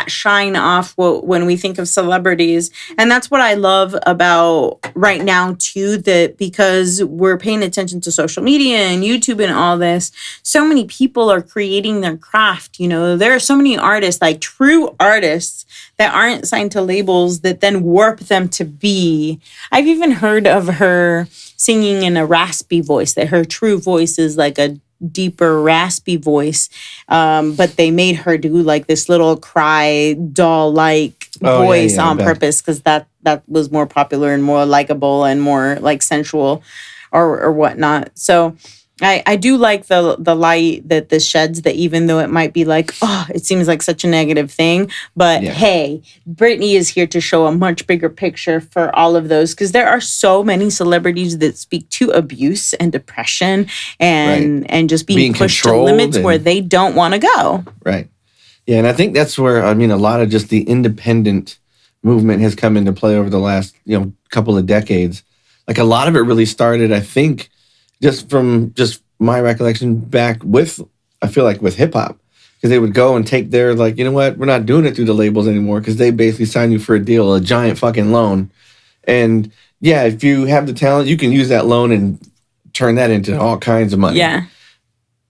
shine off when we think of celebrities. And that's what I love about right now too, that because we're paying attention to social media and YouTube and all this, so many people are creating their craft. You know, there are so many artists, like true artists, that aren't signed to labels that then warp them to be. I've even heard of her singing in a raspy voice, that her true voice is like a deeper raspy voice, but they made her do like this little cry doll-like voice on purpose because that was more popular and more likable and more like sensual or whatnot. So I do like the light that this sheds, that even though it might be like, oh, it seems like such a negative thing, but hey, Britney is here to show a much bigger picture for all of those, because there are so many celebrities that speak to abuse and depression and just being pushed to limits where they don't want to go. Right. Yeah, and I think that's where, I mean, a lot of just the independent movement has come into play over the last, couple of decades. Like a lot of it really started, I think, just from my recollection back with, I feel like with hip hop, because they would go and take their, like, you know what, we're not doing it through the labels anymore, because they basically sign you for a deal, a giant fucking loan. And yeah, if you have the talent, you can use that loan and turn that into all kinds of money. Yeah.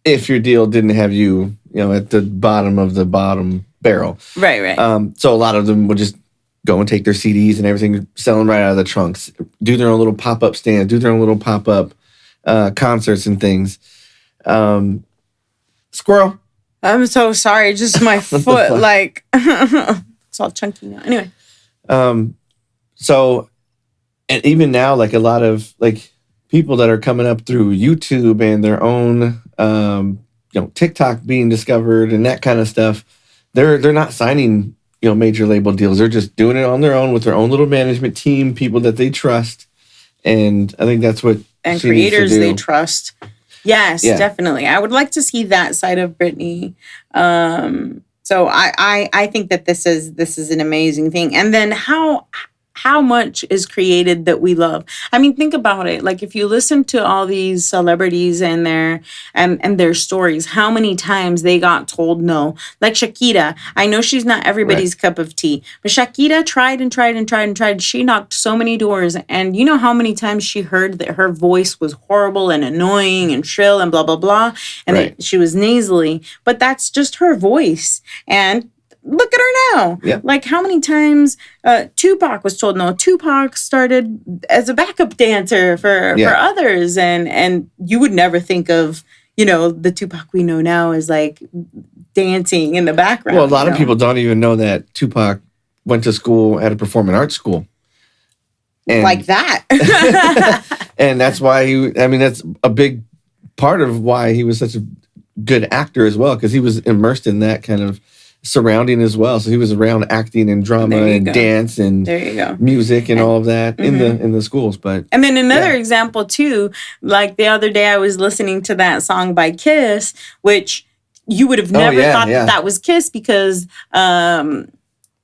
If your deal didn't have you, at the bottom of the bottom barrel. Right. So a lot of them would just go and take their CDs and everything, sell them right out of the trunks, do their own little pop-up stands, do their own little pop-up concerts and things. Squirrel. I'm so sorry. Just my foot, like, it's all chunky now. Anyway. So, and even now, like a lot of like people that are coming up through YouTube and their own, TikTok being discovered and that kind of stuff, they're not signing, major label deals. They're just doing it on their own with their own little management team, people that they trust. And I think that's what and creators they trust. Yes, definitely. I would like to see that side of Britney. So I think that this is an amazing thing. And then how much is created that we love. I mean, think about it. Like if you listen to all these celebrities and their stories, how many times they got told no. Like Shakira, I know she's not everybody's cup of tea, but Shakira tried and tried and tried and tried. She knocked so many doors, and you know how many times she heard that her voice was horrible and annoying and shrill and blah blah blah, and that she was nasally. But that's just her voice. And look at her now. Yeah. Like how many times Tupac was told no. Tupac started as a backup dancer for others, and you would never think of, the Tupac we know now as like dancing in the background. Well, a lot of people don't even know that Tupac went to school at a performing arts school. And, like that. And that's why that's a big part of why he was such a good actor as well, because he was immersed in that kind of surrounding as well. So he was around acting and drama There you and go. dance and There you go. music and all of that in the schools. But And then another Yeah. example too, like the other day I was listening to that song by Kiss, which you would have never yeah, thought yeah. that was Kiss because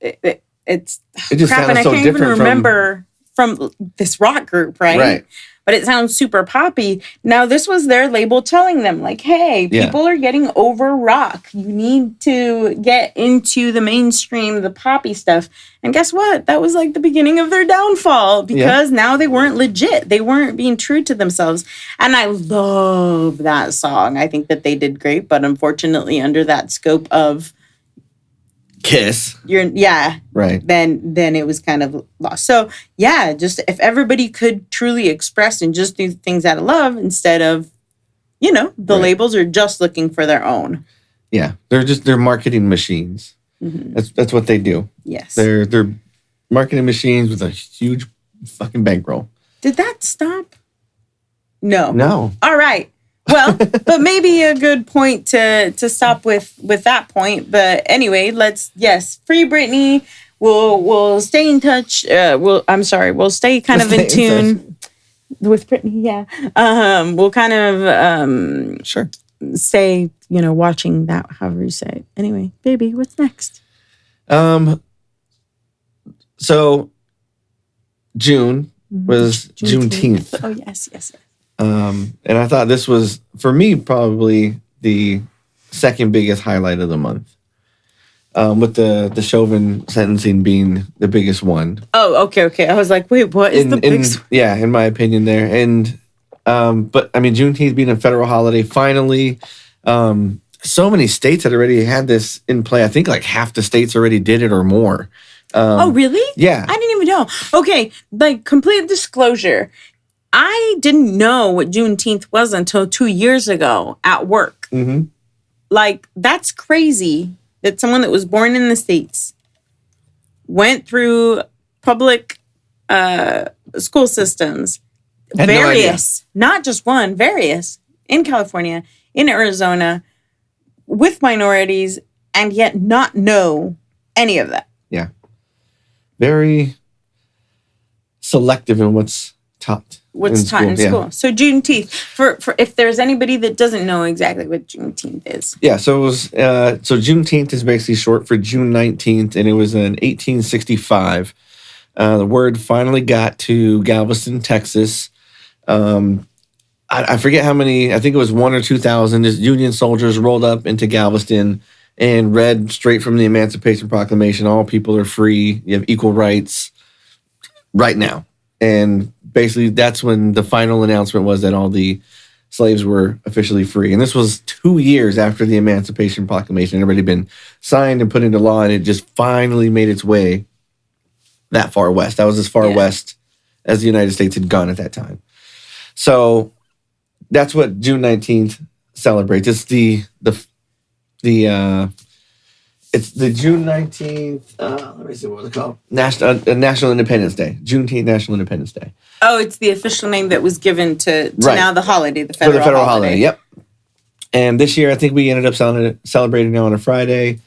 it's it just crap, and sounded I so can't even different remember from this rock group, right? Right. But it sounds super poppy. Now, this was their label telling them, like, hey, Yeah. people are getting over rock. You need to get into the mainstream, the poppy stuff. And guess what? That was like the beginning of their downfall because now they weren't legit. They weren't being true to themselves. And I love that song. I think that they did great, but unfortunately, under that scope of Kiss, right? then it was kind of lost. So yeah, just if everybody could truly express and just do things out of love instead of, the Right. labels are just looking for their own. Yeah, they're marketing machines. That's what they do. Yes. They're marketing machines with a huge fucking bankroll. Did that stop? No. No, All right. Well, but maybe a good point to stop with that point. But anyway, free Britney. We'll stay in touch. We'll stay kind of in Stay in tune with Britney. Yeah. We'll kind of sure. stay, watching that, however you say it. Anyway, baby, what's next? So June was Juneteenth. Oh, yes. And I thought this was, for me, probably the second biggest highlight of the month. With the Chauvin sentencing being the biggest one. Oh, okay. I was like, wait, what is the big... Yeah, in my opinion there. And, but I mean, Juneteenth being a federal holiday, finally, so many states had already had this in play. I think like half the states already did it or more. Oh, really? Yeah. I didn't even know. Okay, like complete disclosure. I didn't know what Juneteenth was until 2 years ago at work. Mm-hmm. Like, that's crazy that someone that was born in the States went through public school systems, Had no various, not just one, various, in California, in Arizona, with minorities, and yet not know any of that. Yeah. Very selective in what's taught. What's taught in yeah. school. So Juneteenth, for if there's anybody that doesn't know exactly what Juneteenth is. Yeah, so it was so Juneteenth is basically short for June 19th, and it was in 1865. The word finally got to Galveston, Texas. I forget how many, I think it was 1,000 or 2,000 Union soldiers rolled up into Galveston and read straight from the Emancipation Proclamation, all people are free, you have equal rights right now. And basically that's when the final announcement was that all the slaves were officially free. And this was 2 years after the Emancipation Proclamation. It had already been signed and put into law, and it just finally made its way that far west. That was as far west as the United States had gone at that time. So that's what June 19th celebrates. It's the June 19th, let me see, what was it called? National Independence Day. Juneteenth National Independence Day. Oh, it's the official name that was given to Right. now the holiday, the For federal, the federal holiday. Yep. And this year, I think we ended up celebrating it on a Friday.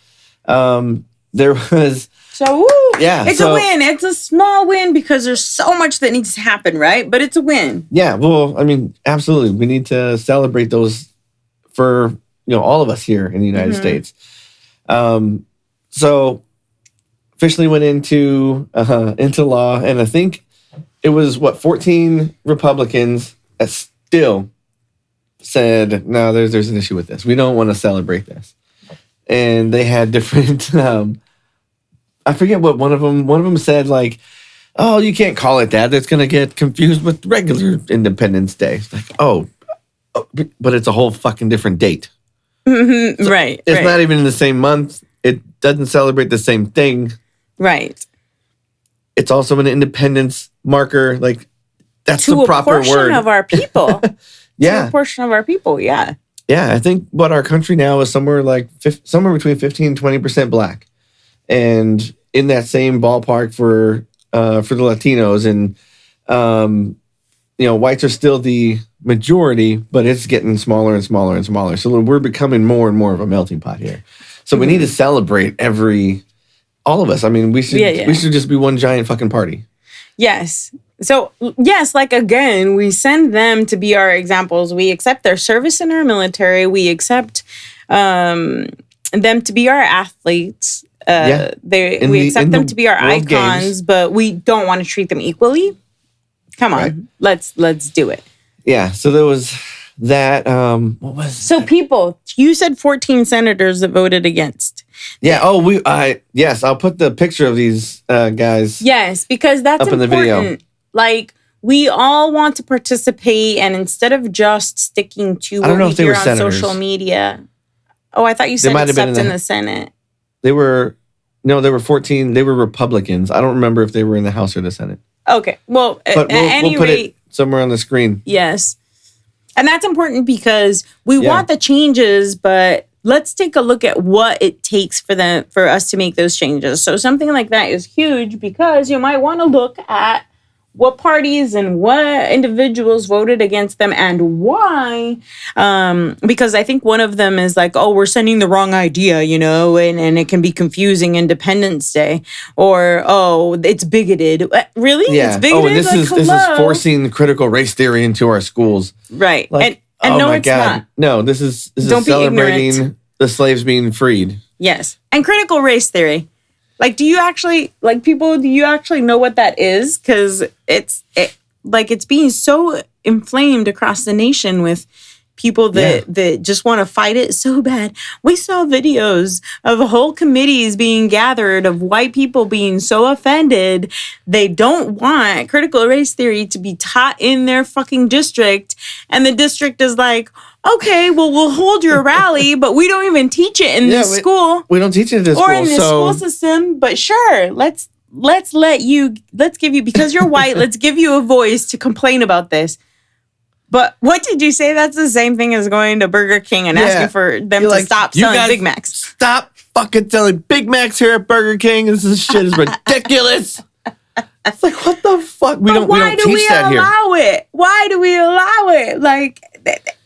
There was... So, woo, Yeah, it's a win. It's a small win because there's so much that needs to happen, right? But it's a win. Yeah, well, I mean, absolutely. We need to celebrate those for, all of us here in the United States. So officially went into law, and I think it was 14 Republicans that still said, no, there's an issue with this. We don't want to celebrate this. And they had different I forget what one of them said, like, oh, you can't call it that. It's going to get confused with regular Independence Day. It's like, oh, but it's a whole fucking different date. Right. It's not even in the same month. It doesn't celebrate the same thing. Right. It's also an independence marker. Like, that's To the proper a portion word. of our people. To Yeah. a portion of our people, yeah. Yeah, I think what our country now is somewhere between 15 and 20% black. And in that same ballpark for the Latinos, and whites are still the majority, but it's getting smaller and smaller and smaller. So we're becoming more and more of a melting pot here. So we need to celebrate all of us. I mean, we should just be one giant fucking party. Yes. So, yes, like, again, we send them to be our examples. We accept their service in our military. We accept them to be our athletes. We accept them to be our icons, Games. But we don't want to treat them equally. Come on, let's do it. Yeah. So there was that. What was so people? You said 14 senators that voted against. Yeah. Oh, yes. I'll put the picture of these guys. Yes, because that's up in important. The video. Like, we all want to participate, and instead of just sticking to what we hear on senators. social media. Oh, I thought you said except in the Senate. They were 14. They were Republicans. I don't remember if they were in the House or the Senate. Okay. Well, but we'll put it somewhere on the screen. Yes. And that's important because we want the changes, but let's take a look at what it takes for us to make those changes. So something like that is huge because you might want to look at what parties and what individuals voted against them and why. Because I think one of them is like, oh, we're sending the wrong idea, and it can be confusing Independence Day. Or, oh, it's bigoted. Really? Yeah. It's bigoted? Oh, and this is forcing critical race theory into our schools. Right. Like, and no, my it's God. not. No, this is celebrating the slaves being freed. Yes. And critical race theory. Like, do you actually know what that is? Because it's being so inflamed across the nation with people that just want to fight it so bad. We saw videos of whole committees being gathered of white people being so offended they don't want critical race theory to be taught in their fucking district. And the district is like, okay, well, we'll hold your rally, but we don't even teach it in this school. We don't teach it in this school. Or in the school system. But sure, let's give you, because you're white, let's give you a voice to complain about this. But what did you say? That's the same thing as going to Burger King and asking for them to stop selling Big Macs. Stop fucking selling Big Macs here at Burger King. This shit is ridiculous. It's like, what the fuck? We don't teach that here. Why do we allow it? Like,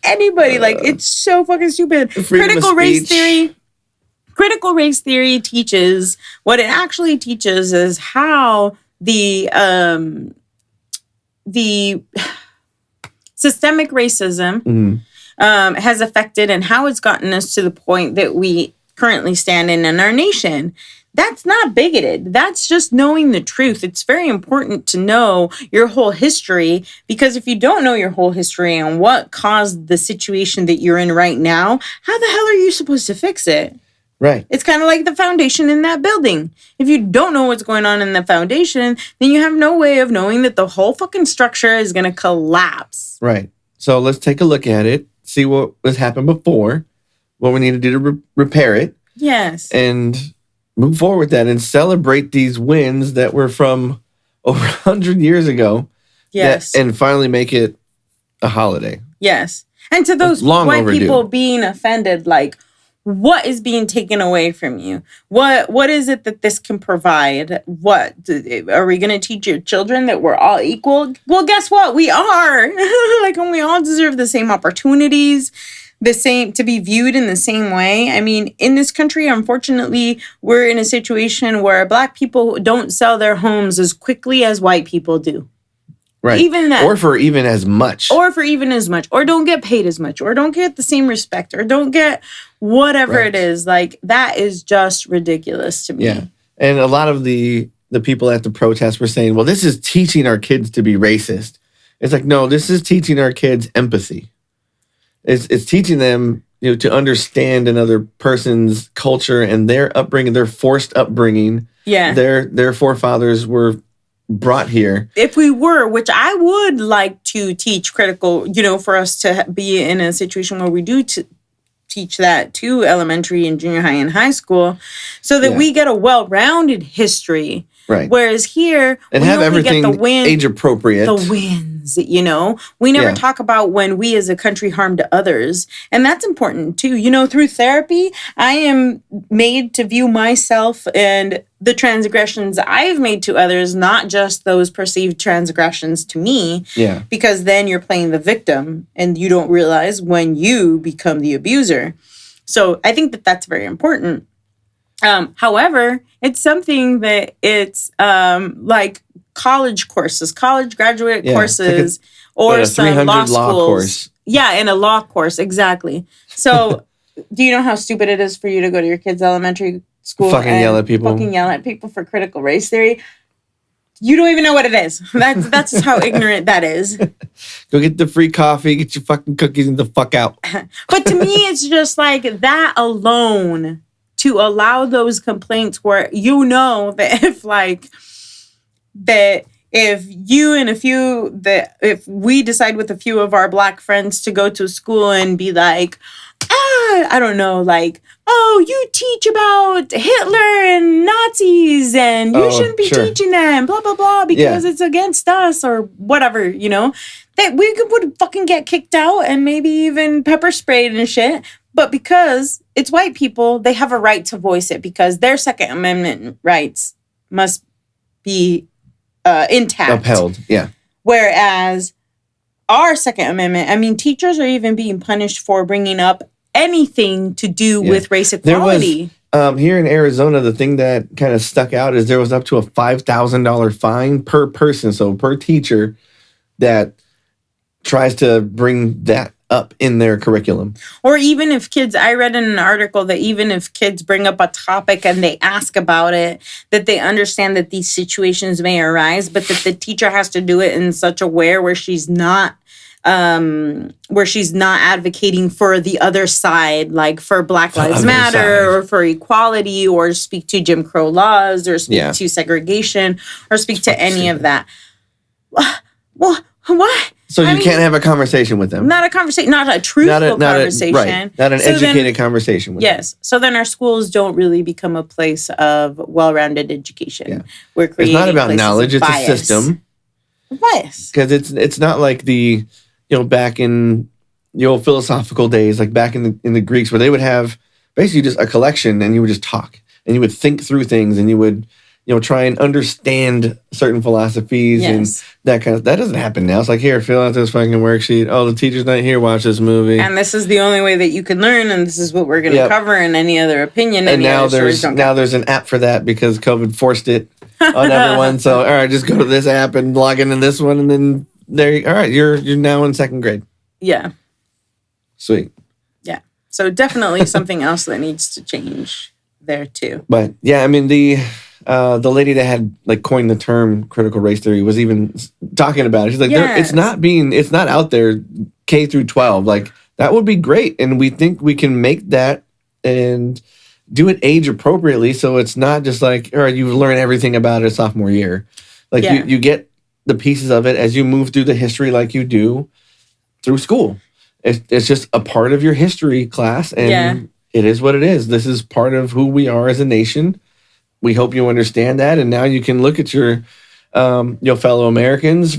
anybody, it's so fucking stupid. Critical race theory teaches, what it actually teaches is how the systemic racism has affected and how it's gotten us to the point that we currently stand in our nation. That's not bigoted. That's just knowing the truth. It's very important to know your whole history, because if you don't know your whole history and what caused the situation that you're in right now, how the hell are you supposed to fix it? Right. It's kind of like the foundation in that building. If you don't know what's going on in the foundation, then you have no way of knowing that the whole fucking structure is going to collapse. Right. So let's take a look at it, see what has happened before, what we need to do to repair it. Yes. And move forward with that and celebrate these wins that were from over 100 years ago. Yes. And finally make it a holiday. Yes. And to those white people being offended, like, what is being taken away from you? What is it that this can provide? What are we going to teach your children, that we're all equal? Well, guess what? We are. And we all deserve the same opportunities, the same, to be viewed in the same way. I mean, in this country, unfortunately, we're in a situation where Black people don't sell their homes as quickly as white people do. Right. Even that. Or for even as much. Or don't get paid as much, or don't get the same respect, or don't get whatever it is. Like, that is just ridiculous to me. Yeah. And a lot of the people at the protest were saying, well, this is teaching our kids to be racist. It's like, no, this is teaching our kids empathy. It's teaching them, to understand another person's culture and their upbringing, their forced upbringing. Yeah. Their forefathers were brought here. If we were, which I would like to teach critical, for us to be in a situation where we do teach that to elementary and junior high and high school, so that we get a well-rounded history. Right. Whereas here, and we have only everything get the win, age appropriate. The wins, we never talk about when we as a country harmed others. And that's important too. Through therapy, I am made to view myself and the transgressions I've made to others, not just those perceived transgressions to me. Yeah. Because then you're playing the victim and you don't realize when you become the abuser. So I think that that's very important. However, it's something that it's like college courses, college graduate courses, or some law schools. Course. Yeah, in a law course, exactly. So, do you know how stupid it is for you to go to your kids' elementary school Fucking yell at people for critical race theory? You don't even know what it is. That's how ignorant that is. Go get the free coffee, get your fucking cookies, and the fuck out. But to me, it's just like that alone to allow those complaints where you know that if we decide with a few of our Black friends to go to school and be like, I don't know, like, oh, you teach about Hitler and Nazis and you shouldn't be teaching them, blah, blah, blah, because it's against us or whatever, you know, that we would fucking get kicked out and maybe even pepper sprayed and shit. But because it's white people, they have a right to voice it because their Second Amendment rights must be intact. Upheld, yeah. Whereas our Second Amendment, I mean, teachers are even being punished for bringing up anything to do with race equality. There was, here in Arizona, the thing that kind of stuck out is there was up to a $5,000 fine per person, so per teacher that tries to bring that up in their curriculum. Or even if kids, I read in an article that even if kids bring up a topic and they ask about it, that they understand that these situations may arise, but that the teacher has to do it in such a way where she's not advocating for the other side, like for Black Lives Matter or for equality or speak to Jim Crow laws or speak to segregation or speak to any of that. Well, what? So you can't have a conversation with them. Not a conversation, not a truthful conversation. Right. Not an educated conversation with them. Yes. So then our schools don't really become a place of well-rounded education. Yeah. We're creating It's not about knowledge, it's a system. Bias. Because it's not like the, back in the old philosophical days, like back in the Greeks, where they would have basically just a collection and you would just talk and you would think through things and you would try and understand certain philosophies and that kind of. That doesn't happen now. It's like, here, fill out this fucking worksheet. Oh, the teacher's not here. Watch this movie. And this is the only way that you can learn, and this is what we're going to cover. And any other opinion. And now there's an app for that because COVID forced it on everyone. So all right, just go to this app and log into this one, and then all right, you're now in second grade. Yeah. Sweet. Yeah. So definitely something else that needs to change there too. But yeah, I mean the lady that had coined the term critical race theory was even talking about it. She's like, it's not out there K through 12. Like that would be great. And we think we can make that and do it age appropriately. So it's not just like, all right, you learn everything about it sophomore year. Like you get the pieces of it as you move through the history like you do through school. It's just a part of your history class. And it is what it is. This is part of who we are as a nation. We hope you understand that, and now you can look at your fellow Americans,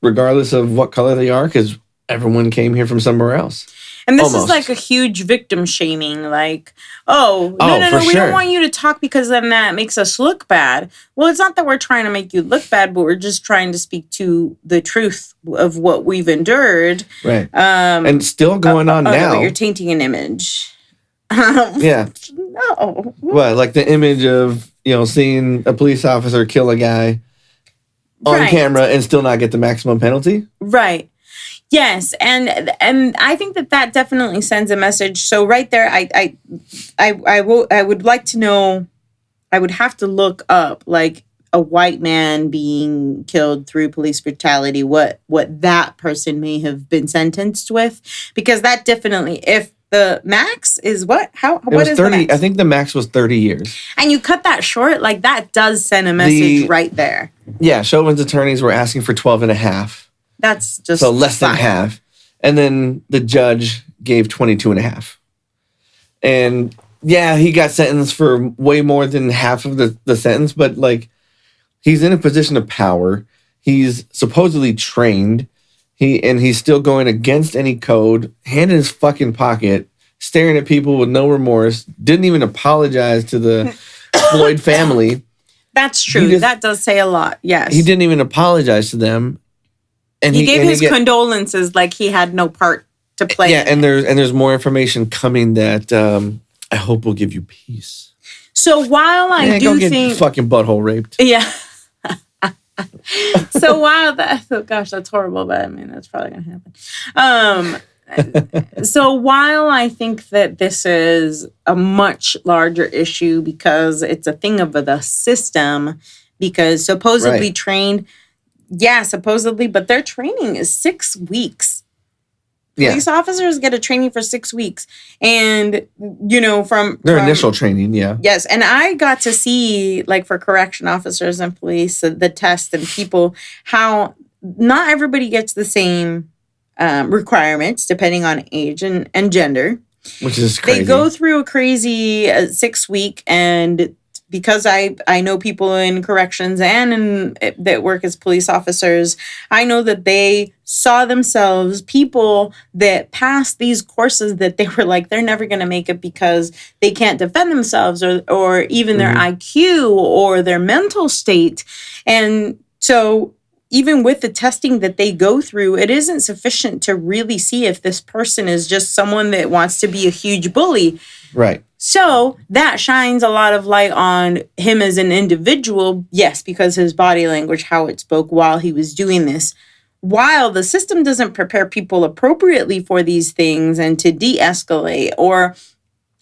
regardless of what color they are, because everyone came here from somewhere else. And this is like a huge victim shaming, like, no, we don't want you to talk because then that makes us look bad. Well, it's not that we're trying to make you look bad, but we're just trying to speak to the truth of what we've endured. Right. And still going on now. You're tainting an image. Yeah. No. What, like the image of, seeing a police officer kill a guy on camera and still not get the maximum penalty? Right. Yes, and I think that definitely sends a message. So right there, I would like to know. I would have to look up like a white man being killed through police brutality. What that person may have been sentenced with, because that definitely, if the max is what? What is 30, the max? I think the max was 30 years. And you cut that short, like that does send a message right there. Yeah, Chauvin's attorneys were asking for 12 and a half. That's just so less than half. And then the judge gave 22 and a half. And yeah, he got sentenced for way more than half of the sentence, but he's in a position of power. He's supposedly trained. He's still going against any code, hand in his fucking pocket, staring at people with no remorse, didn't even apologize to the Floyd family. That's true. That does say a lot. Yes. He didn't even apologize to them. And he gave his condolences like he had no part to play. Yeah, and there's more information coming that I hope will give you peace. So while I Man, do go get think, fucking butthole raped. yeah. So while that, oh gosh, that's horrible, but I mean, that's probably going to happen. So while I think that this is a much larger issue because it's a thing of the system, because supposedly Right. trained, supposedly, but their training is 6 weeks. Yeah. Police officers get a training for 6 weeks. And, you know, from Their initial training, yeah. Yes, and I got to see, like, for correction officers and police, the test and people, how not everybody gets the same requirements depending on age and gender. Which is crazy. They go through a crazy 6 week, and because I know people in corrections and that work as police officers, I know that they saw themselves, people that passed these courses, that they were like, they're never going to make it because they can't defend themselves or even their IQ or their mental state. And so even with the testing that they go through, it isn't sufficient to really see if this person is just someone that wants to be a huge bully. Right. So that shines a lot of light on him as an individual, yes, because his body language, how it spoke while he was doing this. While the system doesn't prepare people appropriately for these things and to de-escalate or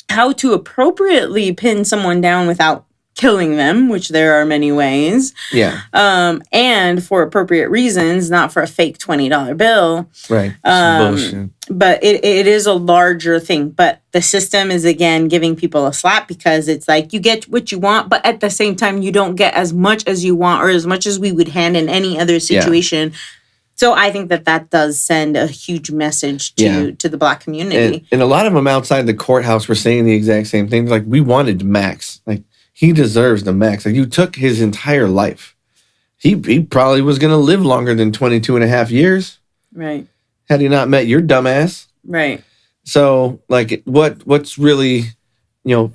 how to appropriately pin someone down without killing them, which there are many ways. Yeah. And for appropriate reasons, not for a fake $20 bill. Right. Bullshit. But it is a larger thing. But the system is, again, giving people a slap because it's like you get what you want, but at the same time, you don't get as much as you want or as much as we would hand in any other situation. Yeah. So I think that does send a huge message to the Black community. And a lot of them outside the courthouse were saying the exact same thing. Like, we wanted Max. Like, he deserves the max. Like, you took his entire life. He probably was going to live longer than 22 and a half years. Right. Had he not met your dumbass. Right. So, like, what's really,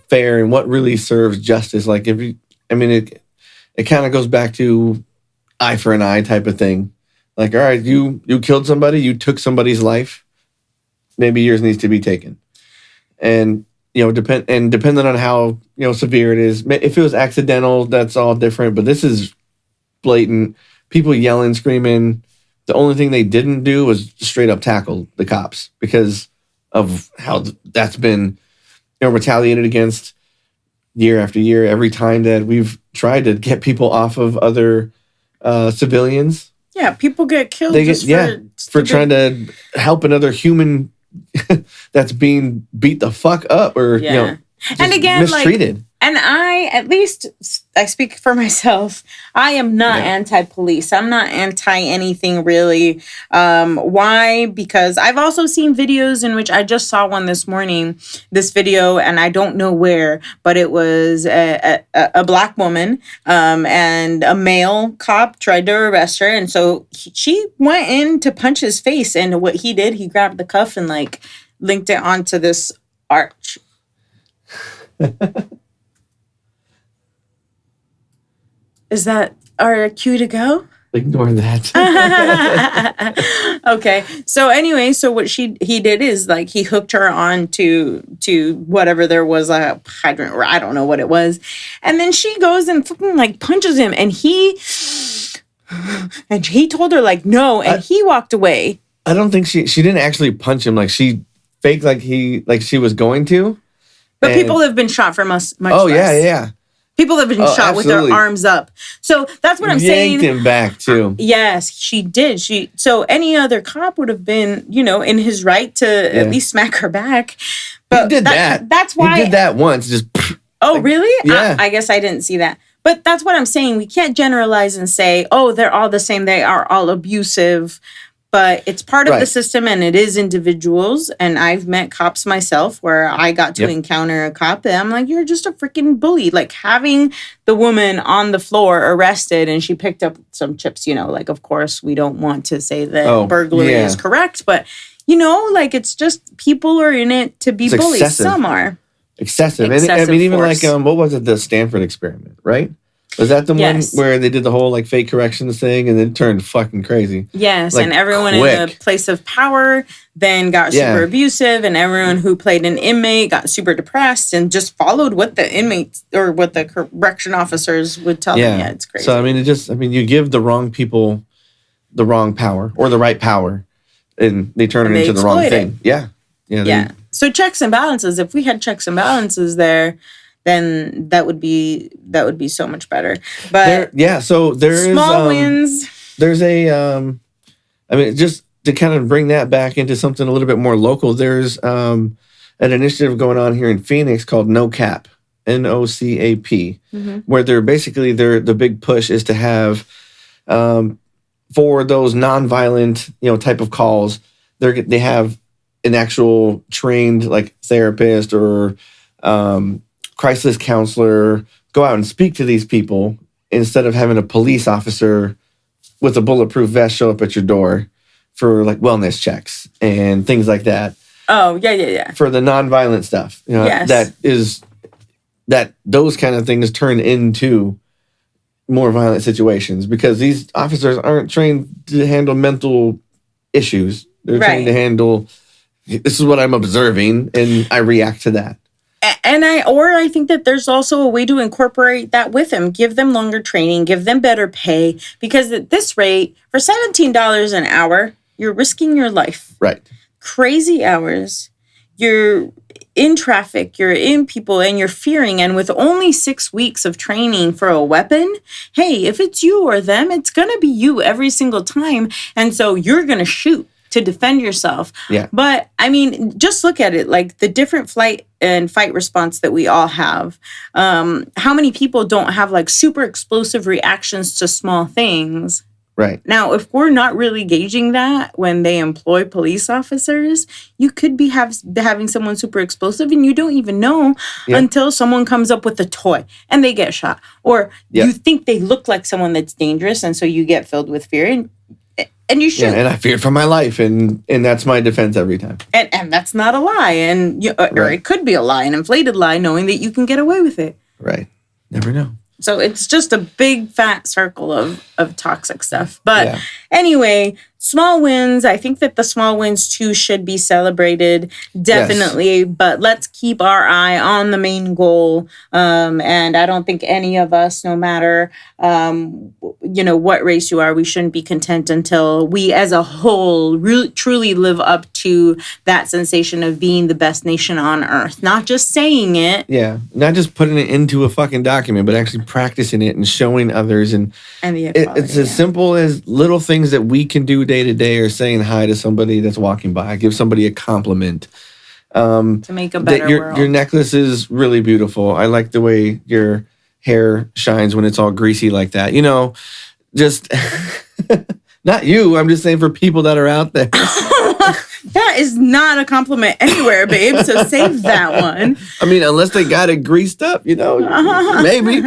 fair and what really serves justice? Like, it kind of goes back to eye for an eye type of thing. Like, all right, you killed somebody, you took somebody's life. Maybe yours needs to be taken. And depending on how, severe it is. If it was accidental, that's all different. But this is blatant. People yelling, screaming. The only thing they didn't do was straight up tackle the cops because of how that's been, retaliated against year after year. Every time that we've tried to get people off of other civilians. Yeah, people get killed for trying to help another human that's being beat the fuck up or and again, mistreated. And I speak for myself. I am not anti-police. I'm not anti anything really. Why? Because I've also seen videos in which I just saw one this morning. This video, and I don't know where, but it was a Black woman and a male cop tried to arrest her, and so she went in to punch his face. And what he did, he grabbed the cuff and linked it onto this arch. Is that our cue to go? Ignore that. Okay. So anyway, so what he did is he hooked her on to whatever there was, a hydrant, or I don't know what it was. And then she goes and fucking punches him, and he told her no, and he walked away. I don't think she didn't actually punch him. She faked she was going to. But people have been shot for much less. Yeah. People have been shot with their arms up. So that's what I'm saying. Yanked him back, too. Yes, she did. So any other cop would have been, in his right to at least smack her back. But he did that. That's why. He did that once. Just. Oh, really? Yeah. I guess I didn't see that. But that's what I'm saying. We can't generalize and say, oh, they're all the same. They are all abusive. But it's part of the system, and it is individuals. And I've met cops myself where I got to encounter a cop and I'm like, you're just a freaking bully. Having the woman on the floor arrested and she picked up some chips, of course, we don't want to say that burglary is correct. But, it's just people are in it to be bullies. Excessive. Some are. Excessive. And even force. What was it? The Stanford experiment, right? Was that the Yes. one where they did the whole like fake corrections thing and then turned fucking crazy? Yes, Like, and everyone in quick. the place of power then got Yeah. super abusive, and everyone who played an inmate got super depressed and just followed what the inmates or what the correction officers would tell them. Yeah, it's crazy. So I mean, you give the wrong people the wrong power or the right power, and they turn And it they into the wrong exploit it. thing. Yeah. Yeah. So checks and balances. If we had checks and balances there, then that would be so much better. But So there is small wins. There's just to kind of bring that back into something a little bit more local. There's an initiative going on here in Phoenix called No Cap, NOCAP, where the big push is to have for those nonviolent type of calls. They have an actual trained like therapist or crisis counselor go out and speak to these people instead of having a police officer with a bulletproof vest show up at your door for like wellness checks and things like that. Oh, yeah. For the nonviolent stuff, Yes. that those kind of things turn into more violent situations because these officers aren't trained to handle mental issues. They're trained to handle, this is what I'm observing, and I react to that. And I think that there's also a way to incorporate that with them. Give them longer training, give them better pay, because at this rate, for $17 an hour, you're risking your life. Right. Crazy hours. You're in traffic, you're in people, and you're fearing. And with only 6 weeks of training for a weapon, hey, if it's you or them, it's going to be you every single time. And so you're going to shoot to defend yourself. Yeah. But I mean, just look at it, like the different flight and fight response that we all have. How many people don't have like super explosive reactions to small things? Right. Now, if we're not really gauging that when they employ police officers, you could be having someone super explosive and you don't even know until someone comes up with a toy and they get shot. Or you think they look like someone that's dangerous, and so you get filled with fear and you shoot. Yeah, and I feared for my life, and that's my defense every time. And that's not a lie, and or it could be a lie, an inflated lie, knowing that you can get away with it. Right. Never know. So it's just a big fat circle of toxic stuff. But anyway, small wins. I think that the small wins too should be celebrated, definitely. Yes. But let's keep our eye on the main goal. And I don't think any of us, no matter what race you are, we shouldn't be content until we, as a whole, really truly live up to that sensation of being the best nation on earth. Not just saying it. Yeah, not just putting it into a fucking document, but actually practicing it and showing others. And the equality, it's as simple as little things that we can do day to day, or saying hi to somebody that's walking by, give somebody a compliment. To make a better world. Your necklace is really beautiful. I like the way your hair shines when it's all greasy like that. Just not you. I'm just saying for people that are out there. That is not a compliment anywhere, babe. So save that one. I mean, unless they got it greased up, maybe.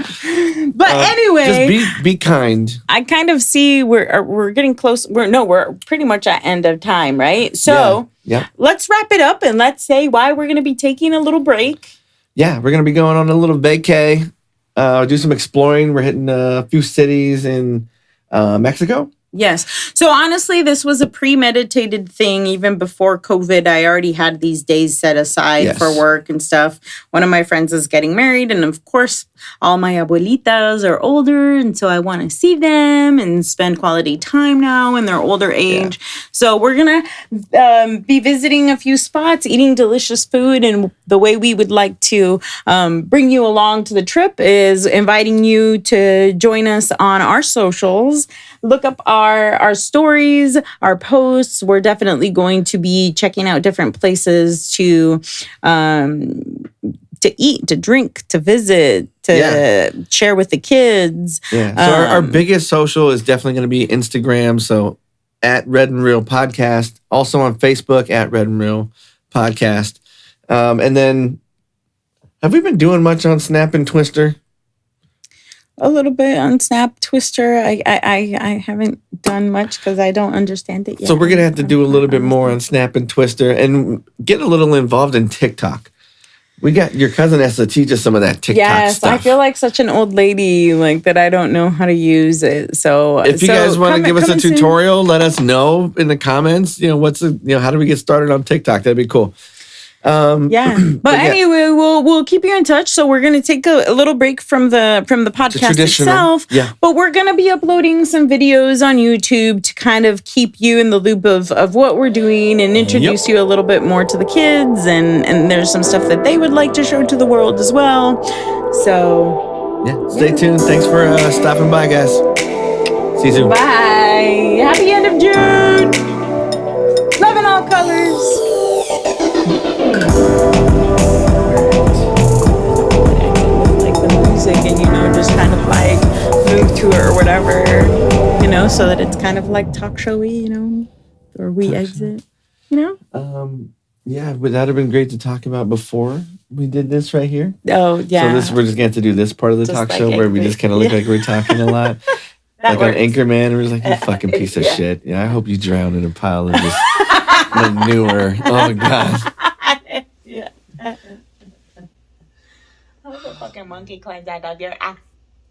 But anyway, just be kind. I kind of see we're getting close. We're pretty much at end of time, right? So let's wrap it up and let's say why we're going to be taking a little break. Yeah, we're going to be going on a little vacay. Do some exploring. We're hitting a few cities in Mexico. Yes. So honestly, this was a premeditated thing. Even before COVID, I already had these days set aside for work and stuff. One of my friends is getting married. And of course, all my abuelitas are older. And so I want to see them and spend quality time now in their older age. Yeah. So we're going to be visiting a few spots, eating delicious food. And the way we would like to bring you along to the trip is inviting you to join us on our socials. Look up our stories, our posts. We're definitely going to be checking out different places to eat, to drink, to visit, to share with the kids. Yeah. So our biggest social is definitely going to be Instagram. So at Red and Real Podcast. Also on Facebook at Red and Real Podcast. And then, have we been doing much on Snap and Twister? A little bit on Snap, Twister. I haven't done much because I don't understand it yet. So we're going to have to do a little bit more on Snap and Twister and get a little involved in TikTok. Your cousin has to teach us some of that TikTok Yes, stuff. I feel like such an old lady, like that. I don't know how to use it. So if you guys want to give us a tutorial, let us know in the comments. How do we get started on TikTok? That'd be cool. Yeah, but anyway, we'll keep you in touch. So we're gonna take a little break from the podcast itself. Yeah. But we're gonna be uploading some videos on YouTube to kind of keep you in the loop of what we're doing and introduce you a little bit more to the kids. And there's some stuff that they would like to show to the world as well. So stay tuned. Thanks for stopping by, guys. See you soon. Bye. Happy end of June. Love in all colors. Like the music and just kind of like move to it or whatever, so that it's kind of like talk showy, or we exit, would that have been great to talk about before we did this right here? Oh yeah. So we're just going to have to do this part of the talk show where we just kind of look like we're talking a lot. Like works. Our anchor man, we're just like, you fucking piece of shit. Yeah, I hope you drown in a pile of just manure. Oh God. I hope a fucking monkey climbs out of your ass.